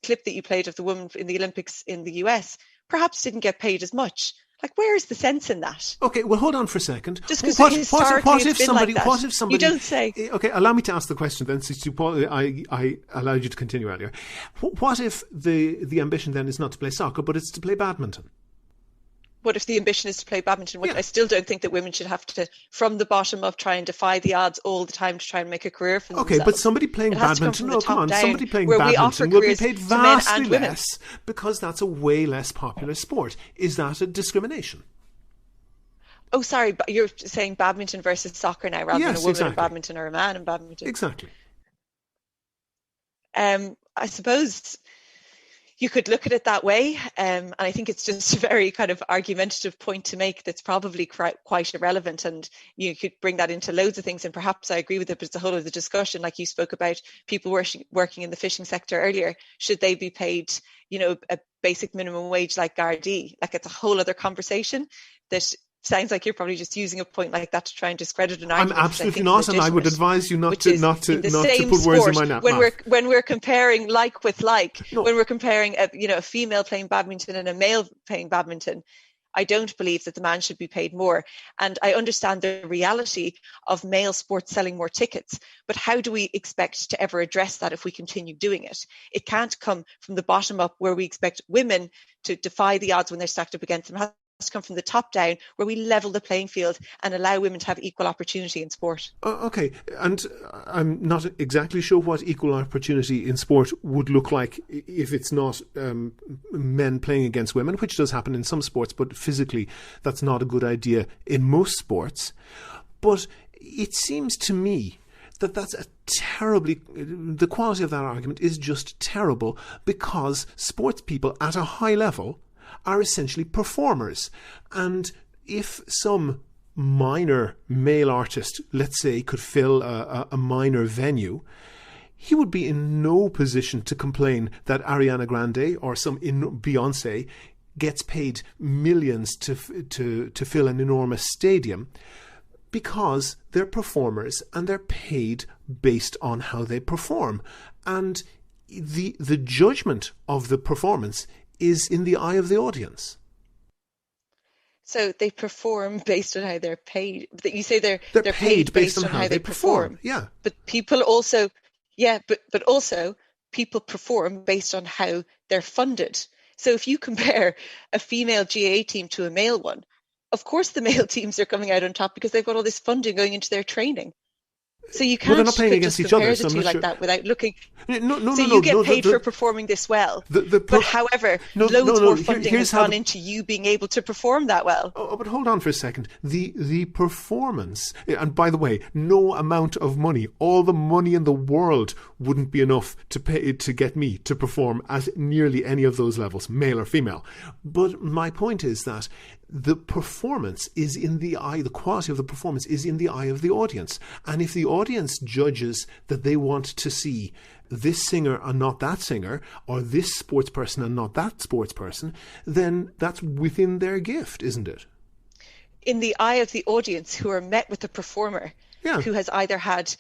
Speaker 3: clip that you played of the woman in the Olympics in the US, perhaps didn't get paid as much. Like, where is the sense in that?
Speaker 2: Okay, well, hold on for a second.
Speaker 3: Just because historically it's been like that.
Speaker 2: What if somebody...
Speaker 3: You don't say...
Speaker 2: Okay, allow me to ask the question then, since I allowed you to continue earlier. What if the ambition then is not to play soccer, but it's to play badminton?
Speaker 3: What if the ambition is to play badminton? I still don't think that women should have to, from the bottom up, try and defy the odds all the time to try and make a career for themselves.
Speaker 2: Okay, but somebody playing badminton, somebody playing badminton will be paid vastly less because that's a way less popular sport. Is that a discrimination?
Speaker 3: Oh, sorry, but you're saying badminton versus soccer now, rather than a woman in badminton or a man in badminton.
Speaker 2: Exactly.
Speaker 3: I suppose you could look at it that way, and I think it's just a very kind of argumentative point to make that's probably quite irrelevant, and you could bring that into loads of things, and perhaps I agree with it, but it's a whole other discussion. Like you spoke about people working in the fishing sector earlier, should they be paid a basic minimum wage like Gardaí? Like, it's a whole other conversation that sounds like you're probably just using a point like that to try and discredit an argument.
Speaker 2: I'm absolutely not, and I would advise you not to put words in my mouth.
Speaker 3: When we're comparing like with like, when we're comparing a female playing badminton and a male playing badminton, I don't believe that the man should be paid more. And I understand the reality of male sports selling more tickets, but how do we expect to ever address that if we continue doing it? It can't come from the bottom up, where we expect women to defy the odds when they're stacked up against them. To come from the top down, where we level the playing field and allow women to have equal opportunity in sport.
Speaker 2: Okay, and I'm not exactly sure what equal opportunity in sport would look like if it's not men playing against women, which does happen in some sports, but physically that's not a good idea in most sports. But it seems to me that that's the quality of that argument is just terrible, because sports people at a high level are essentially performers. And if some minor male artist, let's say, could fill a minor venue, he would be in no position to complain that Ariana Grande or some Beyonce gets paid millions to fill an enormous stadium, because they're performers and they're paid based on how they perform. And the judgment of the performance is in the eye of the audience.
Speaker 3: So they perform based on how they're paid. You say they're
Speaker 2: paid based on how they perform. Yeah.
Speaker 3: But people also, but also people perform based on how they're funded. So if you compare a female GAA team to a male one, of course the male teams are coming out on top because they've got all this funding going into their training. So you can't
Speaker 2: playing against each other,
Speaker 3: the two like that without looking.
Speaker 2: No,
Speaker 3: you get paid for performing this well. But however, loads more funding has gone into you being able to perform that well.
Speaker 2: Oh, but hold on for a second. The performance, and by the way, no amount of money, all the money in the world wouldn't be enough to pay to get me to perform at nearly any of those levels, male or female. But my point is that the performance is in the eye, the quality of the performance is in the eye of the audience. And if the audience judges that they want to see this singer and not that singer, or this sports person and not that sports person, then that's within their gift, isn't it?
Speaker 3: In the eye of the audience, who are met with a performer who has either had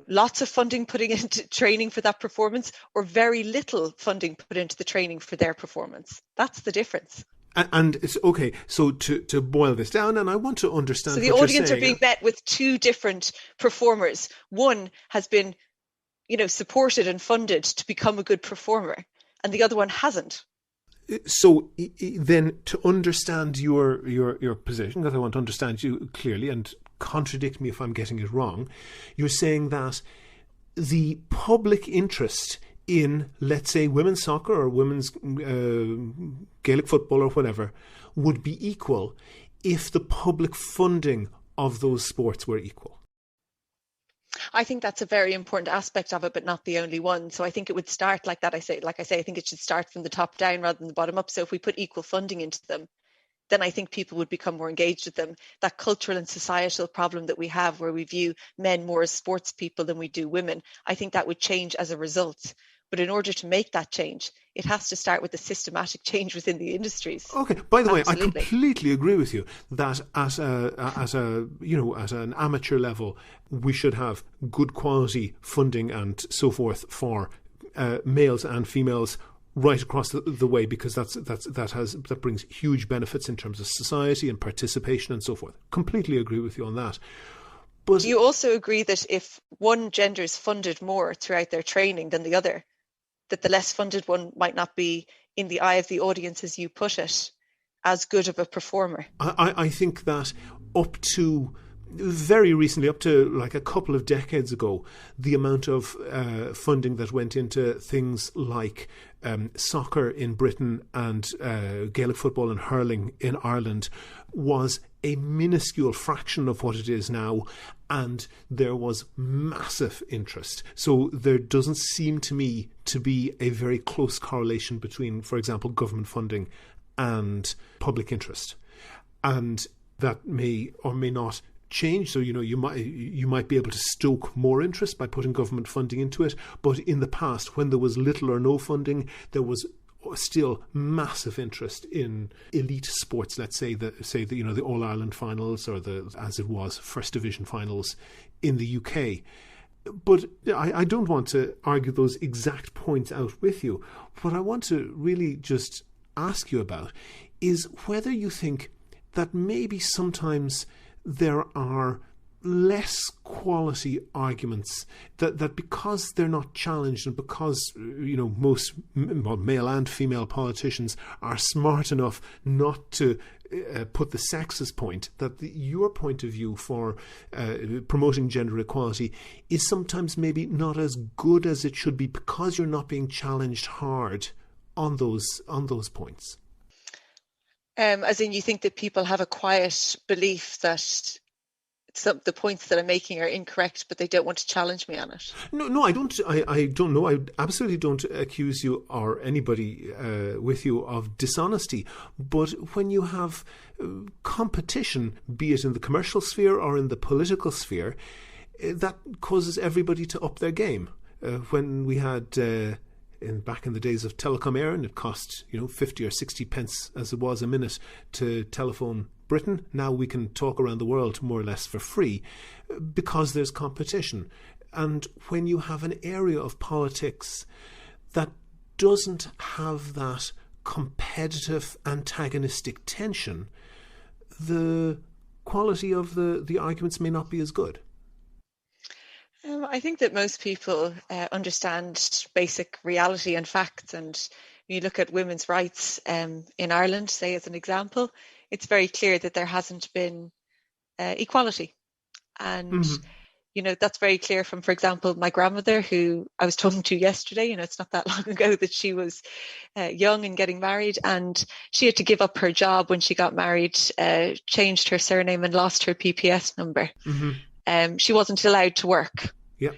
Speaker 3: lots of funding putting into training for that performance, or very little funding put into the training for their performance. That's the difference.
Speaker 2: And it's okay. So to boil this down, and I want to understand.
Speaker 3: So the audience are being met with two different performers. One has been, supported and funded to become a good performer, and the other one hasn't.
Speaker 2: So then, to understand your position, because I want to understand you clearly, and contradict me if I'm getting it wrong, you're saying that the public interest in, let's say, women's soccer or women's Gaelic football or whatever would be equal if the public funding of those sports were equal?
Speaker 3: I think that's a very important aspect of it, but not the only one. So I think it would start like that. I say, I think it should start from the top down rather than the bottom up. So if we put equal funding into them, then I think people would become more engaged with them. That cultural and societal problem that we have where we view men more as sports people than we do women, I think that would change as a result. But in order to make that change, it has to start with a systematic change within the industries.
Speaker 2: Okay. By the way,
Speaker 3: Absolutely.
Speaker 2: I completely agree with you that at an amateur level, we should have good quality funding and so forth for males and females right across the way, because that brings huge benefits in terms of society and participation and so forth. Completely agree with you on that. But
Speaker 3: do you also agree that if one gender is funded more throughout their training than the other, that the less funded one might not be, in the eye of the audience as you put it, as good of a performer?
Speaker 2: I think that up to very recently, up to like a couple of decades ago, the amount of funding that went into things like soccer in Britain and Gaelic football and hurling in Ireland was a minuscule fraction of what it is now, and there was massive interest. So there doesn't seem to me to be a very close correlation between, for example, government funding and public interest. And that may or may not change. So, you might be able to stoke more interest by putting government funding into it. But in the past, when there was little or no funding, there was still massive interest in elite sports. Let's say the All Ireland finals, or as it was, First Division finals in the UK. But I don't want to argue those exact points out with you. What I want to really just ask you about is whether you think that maybe sometimes there are less quality arguments that because they're not challenged, and because most male and female politicians are smart enough not to put the sexist point, that your point of view for promoting gender equality is sometimes maybe not as good as it should be, because you're not being challenged hard on those points.
Speaker 3: As in, you think that people have a quiet belief that the points that I'm making are incorrect, but they don't want to challenge me on it?
Speaker 2: No, I don't. I don't know. I absolutely don't accuse you or anybody with you of dishonesty. But when you have competition, be it in the commercial sphere or in the political sphere, that causes everybody to up their game. When we had back in the days of Telecom Air, and it cost 50 or 60 pence as it was a minute to telephone Britain. Now we can talk around the world more or less for free because there's competition. And when you have an area of politics that doesn't have that competitive antagonistic tension, the quality of the arguments may not be as good.
Speaker 3: I think that most people understand basic reality and facts. And when you look at women's rights in Ireland, say as an example, it's very clear that there hasn't been equality. And, that's very clear from, for example, my grandmother, who I was talking to yesterday. It's not that long ago that she was young and getting married, and she had to give up her job when she got married, changed her surname and lost her PPS number. She wasn't allowed to work.
Speaker 2: Yeah.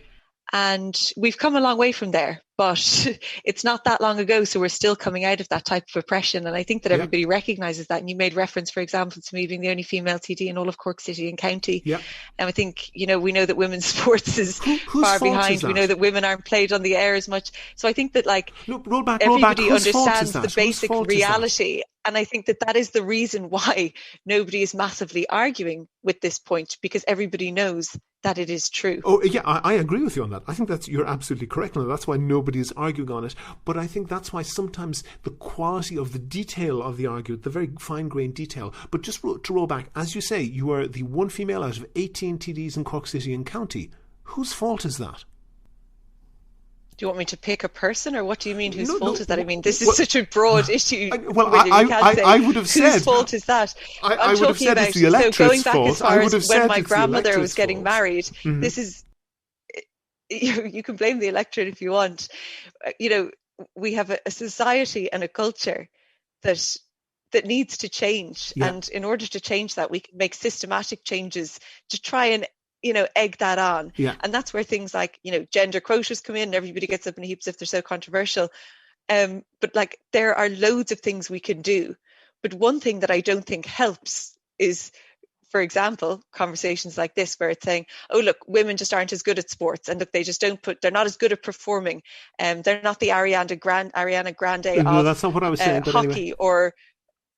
Speaker 3: And we've come a long way from there, but it's not that long ago. So we're still coming out of that type of oppression. And I think that everybody recognises that. And you made reference, for example, to me being the only female TD in all of Cork City and County. Yeah. And I think, we know that women's sports is far behind. We know that women aren't played on the air as much. So I think that everybody understands the basic reality. And I think that is the reason why nobody is massively arguing with this point, because everybody knows that it is true.
Speaker 2: Oh, yeah, I agree with you on that. I think you're absolutely correct on that. That's why nobody is arguing on it. But I think that's why sometimes the quality of the detail of the argument, the very fine-grained detail. But just to roll back, as you say, you are the one female out of 18 TDs in Cork City and County. Whose fault is that?
Speaker 3: Do you want me to pick a person, or what do you mean? Whose fault is that? I mean, this is such a broad issue.
Speaker 2: I would have said,
Speaker 3: whose fault is that?
Speaker 2: I would have said it's the electorate's fault.
Speaker 3: So going back as far as when my grandmother was getting married, this is you can blame the electorate if you want. We have a society and a culture that needs to change.
Speaker 2: Yeah.
Speaker 3: And in order to change that, we can make systematic changes to try and, egg that on.
Speaker 2: Yeah.
Speaker 3: And that's where things like, gender quotas come in. Everybody gets up in heaps if they're so controversial. But there are loads of things we can do. But one thing that I don't think helps is, for example, conversations like this where it's saying, oh, look, women just aren't as good at sports. And look, they're not as good at performing. They're not the Ariana Grande
Speaker 2: No,
Speaker 3: of
Speaker 2: that's not what I was saying. But
Speaker 3: hockey
Speaker 2: anyway.
Speaker 3: or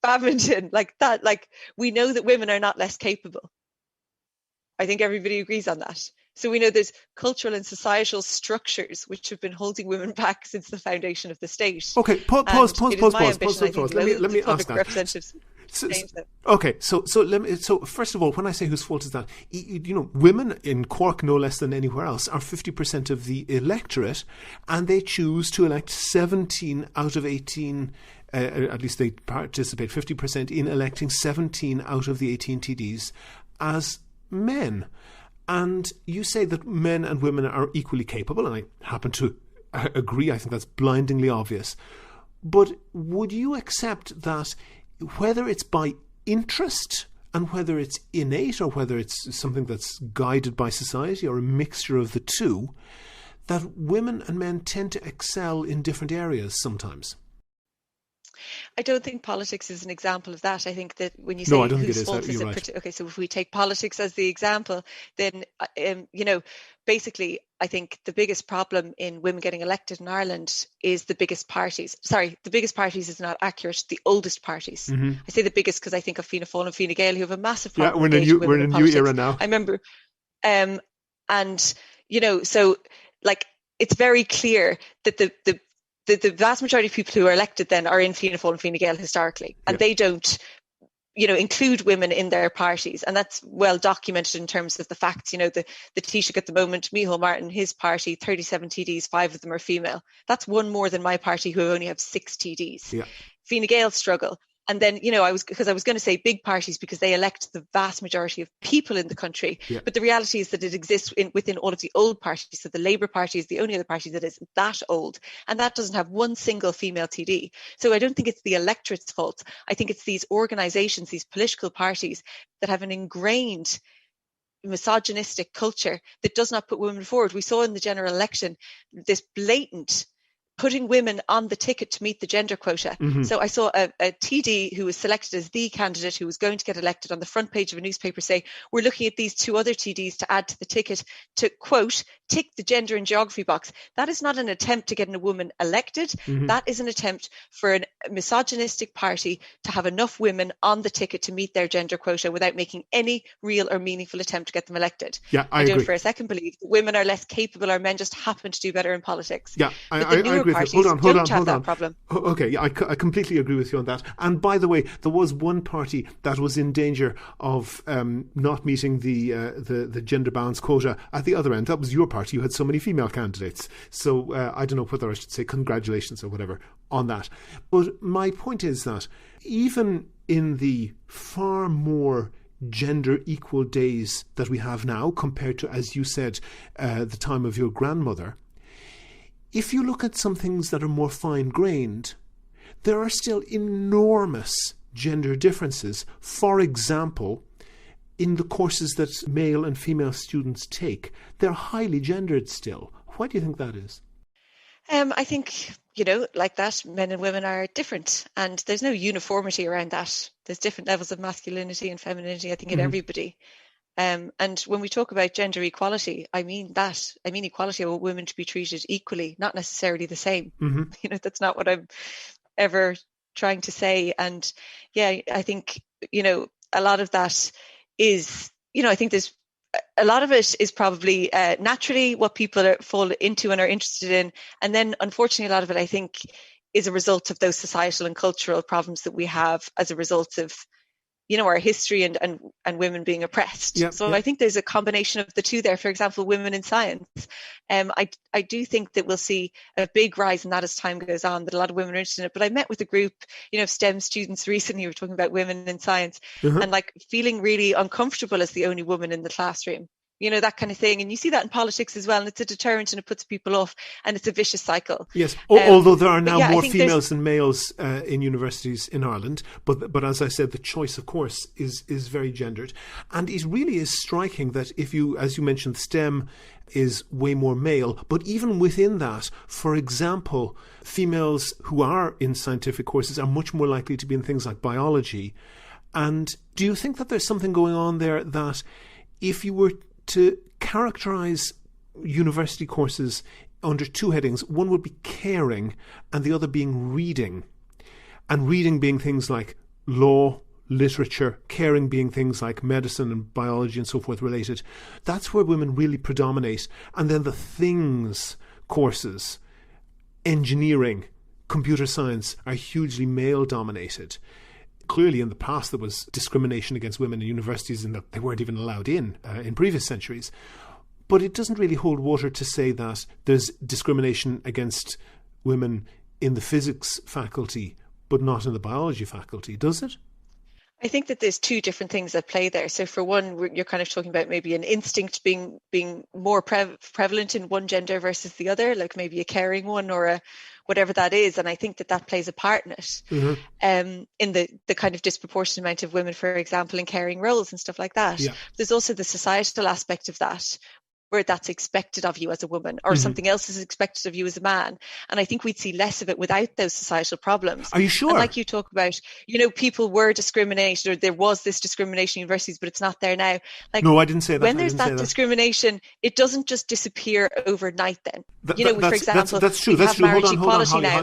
Speaker 3: badminton, like that. Like, we know that women are not less capable. I think everybody agrees on that. So we know there's cultural and societal structures which have been holding women back since the foundation of the state.
Speaker 2: Okay, pause. Let me ask that. Okay, so first of all, when I say whose fault is that, women in Cork, no less than anywhere else, are 50% of the electorate, and they choose to elect 17 out of 18. At least they participate 50% in electing 17 out of the 18 TDs as men. And you say that men and women are equally capable, and I happen to agree. I think that's blindingly obvious. But would you accept that whether it's by interest and whether it's innate or whether it's something that's guided by society or a mixture of the two, that women and men tend to excel in different areas sometimes?
Speaker 3: I don't think politics is an example of that. I think that when you say whose fault is it, okay, so if we take politics as the example, then basically I think the biggest problem in women getting elected in Ireland is the biggest parties. Sorry, the biggest parties is not accurate. The oldest parties. Mm-hmm. I say the biggest because I think of Fianna Fáil and Fine Gael, who have a massive problem.
Speaker 2: Yeah, we're in a new era now.
Speaker 3: I remember, so it's very clear that the vast majority of people who are elected then are in Fianna Fáil and Fine Gael historically, and they don't, include women in their parties, and that's well documented in terms of the facts. The Taoiseach at the moment, Micheál Martin, his party, 37 TDs, 5 of them are female. That's one more than my party, who only have 6 TDs. Yeah. Fine Gael struggle. And then, I was going to say big parties because they elect the vast majority of people in the country. Yeah. But the reality is that it exists within all of the old parties. So the Labour Party is the only other party that is that old. And that doesn't have one single female TD. So I don't think it's the electorate's fault. I think it's these organisations, these political parties that have an ingrained misogynistic culture that does not put women forward. We saw in the general election this blatant putting women on the ticket to meet the gender quota. Mm-hmm. So I saw a TD who was selected as the candidate who was going to get elected on the front page of a newspaper say, we're looking at these 2 other TDs to add to the ticket to, quote, tick the gender and geography box. That is not an attempt to get a woman elected. Mm-hmm. That is an attempt for a misogynistic party to have enough women on the ticket to meet their gender quota without making any real or meaningful attempt to get them elected.
Speaker 2: Yeah, I agree.
Speaker 3: Don't for a second believe that women are less capable or men just happen to do better in politics.
Speaker 2: Yeah, I agree. Hold on.
Speaker 3: Problem.
Speaker 2: Okay, yeah, I completely agree with you on that. And by the way, there was one party that was in danger of not meeting the gender balance quota at the other end. That was your party. You had so many female candidates. So I don't know whether I should say congratulations or whatever on that. But my point is that even in the far more gender equal days that we have now compared to, as you said, the time of your grandmother, if you look at some things that are more fine-grained, there are still enormous gender differences. For example, in the courses that male and female students take, they're highly gendered still. Why do you think that is?
Speaker 3: I think, like that, men and women are different, and there's no uniformity around that. There's different levels of masculinity and femininity, I think, in everybody. And when we talk about gender equality, I mean that. I mean equality. I want women to be treated equally, not necessarily the same. Mm-hmm. That's not what I'm ever trying to say. And yeah, I think, a lot of that is, I think there's a lot of it is probably naturally what people fall into and are interested in. And then unfortunately, a lot of it, I think, is a result of those societal and cultural problems that we have as a result of our history and women being oppressed. So I think there's a combination of the two there. For example, women in science. I do think that we'll see a big rise in that as time goes on, that a lot of women are interested in it. But I met with a group, of STEM students recently who were talking about women in science and feeling really uncomfortable as the only woman in the classroom. you know, that kind of thing. And you see that in politics as well. And it's a deterrent and it puts people off and it's a vicious cycle.
Speaker 2: Yes, although there are now more females
Speaker 3: than
Speaker 2: males in universities in Ireland. But as I said, the choice, of course, is very gendered. And it really is striking that if you, as you mentioned, STEM is way more male. But even within that, for example, females who are in scientific courses are much more likely to be in things like biology. And do you think that there's something going on there that if you were to characterise university courses under two headings, one would be caring and the other being reading, and reading being things like law, literature, caring being things like medicine and biology and so forth related, that's where women really predominate. And then the things courses, engineering, computer science, are hugely male dominated. Clearly, in the past, there was discrimination against women in universities in that they weren't even allowed in previous centuries. But it doesn't really hold water to say that there's discrimination against women in the physics faculty, but not in the biology faculty, does it?
Speaker 3: I think that there's two different things at play there. So for one, you're kind of talking about maybe an instinct being more prevalent in one gender versus the other, like maybe a caring one or a whatever that is. And I think that plays a part in it, in the kind of disproportionate amount of women, for example, in caring roles and stuff like that. Yeah. There's also the societal aspect of that, where that's expected of you as a woman, or something else is expected of you as a man. And I think we'd see less of it without those societal problems.
Speaker 2: Are you sure?
Speaker 3: And like you talk about, you know, people were discriminated, or there was this discrimination in universities, but it's not there now. Like,
Speaker 2: no, I didn't say that.
Speaker 3: When there's that discrimination, it doesn't just disappear overnight then. For example,
Speaker 2: that's true.
Speaker 3: That's true.
Speaker 2: Hold on,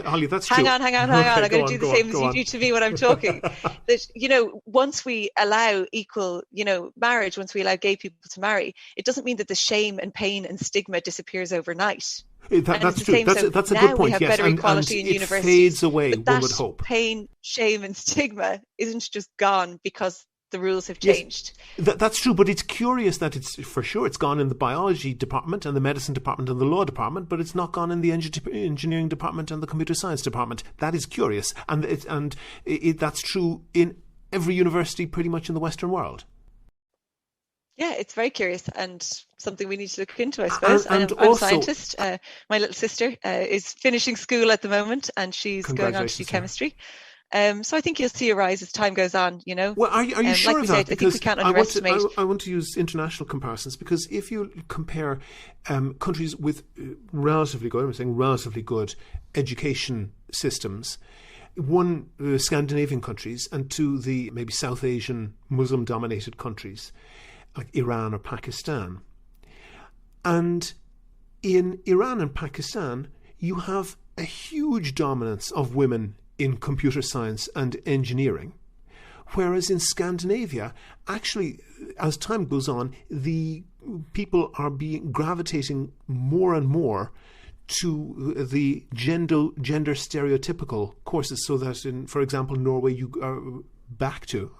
Speaker 2: Holly, that's true.
Speaker 3: Hang on. I'm going to do the same as you do to me when I'm talking. That, you know, once we allow equal, you know, marriage, once we allow gay people to marry, it doesn't mean that the shame and pain and stigma disappears overnight.
Speaker 2: That's true. That's a good point.
Speaker 3: We have better equality in universities. It
Speaker 2: fades away, one would hope.
Speaker 3: Pain, shame, and stigma isn't just gone because the rules have changed.
Speaker 2: Yes, that's true, but it's curious that it's gone in the biology department and the medicine department and the law department, but it's not gone in the engineering department and the computer science department. That is curious, and that's true in every university pretty much in the Western world.
Speaker 3: Yeah, it's very curious and something we need to look into, I suppose. I'm a scientist. My little sister is finishing school at the moment, and she's going on to do chemistry. So I think you'll see a rise as time goes on, you know.
Speaker 2: Well, are you sure
Speaker 3: like
Speaker 2: of that?
Speaker 3: Said, I think we can't underestimate.
Speaker 2: I want to use international comparisons, because if you compare countries with relatively good education systems, one, Scandinavian countries, and two, the maybe South Asian Muslim-dominated countries, like Iran or Pakistan. And in Iran and Pakistan, you have a huge dominance of women in computer science and engineering. Whereas in Scandinavia, actually, as time goes on, the people are gravitating more and more to the gender stereotypical courses, so that in, for example, Norway, you are back to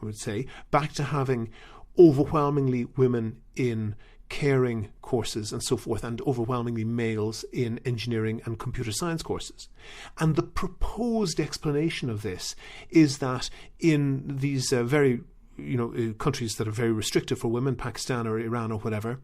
Speaker 2: having overwhelmingly women in caring courses and so forth, and overwhelmingly males in engineering and computer science courses. And the proposed explanation of this is that in these very countries that are very restrictive for women, Pakistan or Iran or whatever,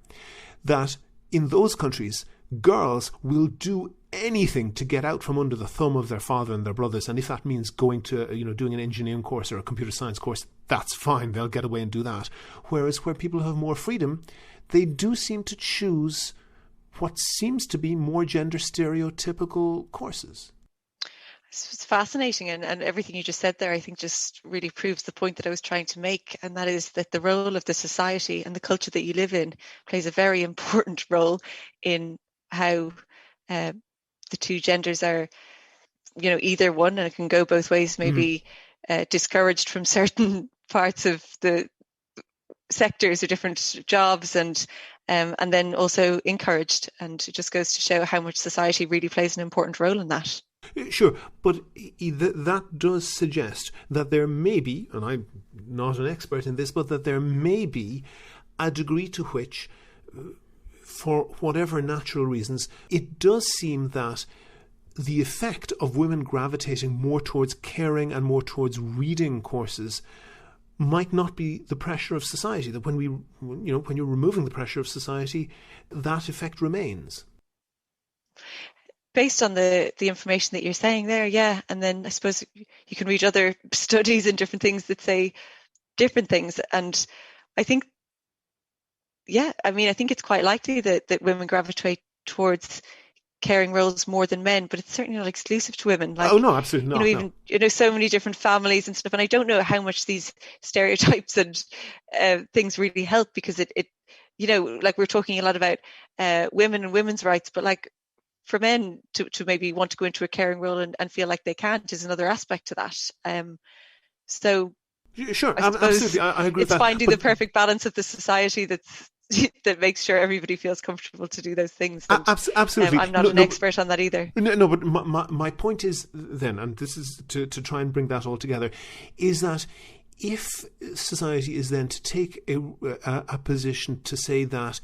Speaker 2: that in those countries girls will do anything to get out from under the thumb of their father and their brothers, and if that means going to doing an engineering course or a computer science course, that's fine, they'll get away and do that. Whereas where people have more freedom, they do seem to choose what seems to be more gender stereotypical courses.
Speaker 3: It's fascinating, and everything you just said there, I think, just really proves the point that I was trying to make, and that is that the role of the society and the culture that you live in plays a very important role in how the two genders are, either one, and it can go both ways, maybe discouraged from certain parts of the sectors or different jobs, and then also encouraged. And it just goes to show how much society really plays an important role in that.
Speaker 2: Sure, but that does suggest that there may be, and I'm not an expert in this, but that there may be a degree to which, for whatever natural reasons, it does seem that the effect of women gravitating more towards caring and more towards reading courses might not be the pressure of society, that when you're removing the pressure of society, that effect remains.
Speaker 3: Based on the information that you're saying there, yeah. And then I suppose you can read other studies and different things that say different things. And I think, I think it's quite likely that women gravitate towards caring roles more than men, but it's certainly not exclusive to women.
Speaker 2: Like, oh no, absolutely not.
Speaker 3: Even so many different families and stuff. And I don't know how much these stereotypes and things really help, because it like we're talking a lot about women and women's rights, but like, for men to maybe want to go into a caring role and feel like they can't is another aspect to that. So
Speaker 2: sure, absolutely, I agree with that.
Speaker 3: It's finding the perfect balance of the society that makes sure everybody feels comfortable to do those things. And,
Speaker 2: absolutely,
Speaker 3: I'm not an expert on that either.
Speaker 2: No, but my point is then, and this is to try and bring that all together, is that if society is then to take a position to say that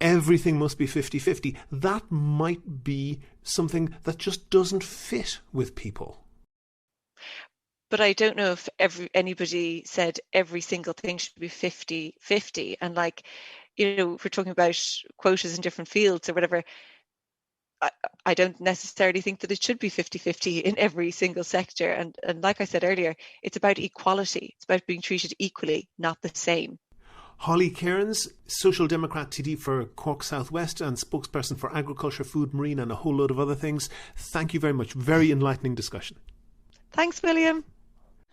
Speaker 2: everything must be 50-50, that might be something that just doesn't fit with people.
Speaker 3: But I don't know if anybody said every single thing should be 50-50. And like, if we're talking about quotas in different fields or whatever, I don't necessarily think that it should be 50-50 in every single sector. And like I said earlier, it's about equality. It's about being treated equally, not the same.
Speaker 2: Holly Kearns, Social Democrat TD for Cork South West and spokesperson for Agriculture, Food, Marine and a whole load of other things. Thank you very much. Very enlightening discussion.
Speaker 3: Thanks, William.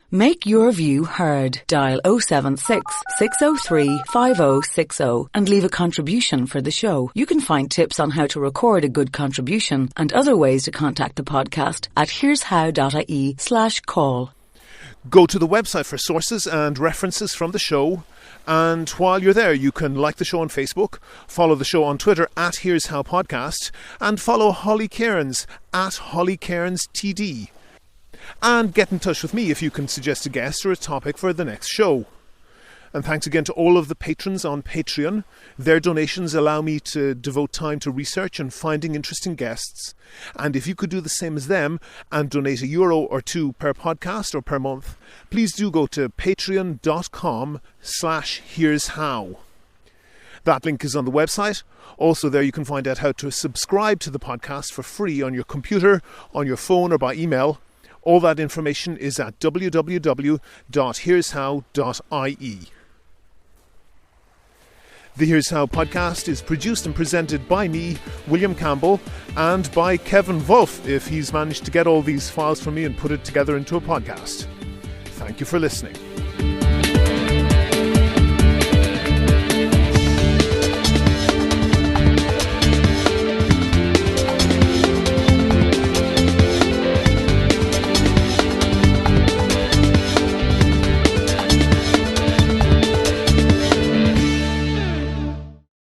Speaker 1: Make your view heard. Dial 076 603 5060 and leave a contribution for the show. You can find tips on how to record a good contribution and other ways to contact the podcast at here'show.ie/call.
Speaker 2: Go to the website for sources and references from the show. And while you're there, you can like the show on Facebook, follow the show on Twitter at Here's How Podcast, and follow Holly Kearns at Holly Kearns TD. And get in touch with me if you can suggest a guest or a topic for the next show. And thanks again to all of the patrons on Patreon. Their donations allow me to devote time to research and finding interesting guests. And if you could do the same as them and donate €1 or €2 per podcast or per month, please do go to patreon.com/here'show. That link is on the website. Also there you can find out how to subscribe to the podcast for free on your computer, on your phone or by email. All that information is at www.here'show.ie. The Here's How podcast is produced and presented by me, William Campbell, and by Kevin Wolf, if he's managed to get all these files from me and put it together into a podcast. Thank you for listening.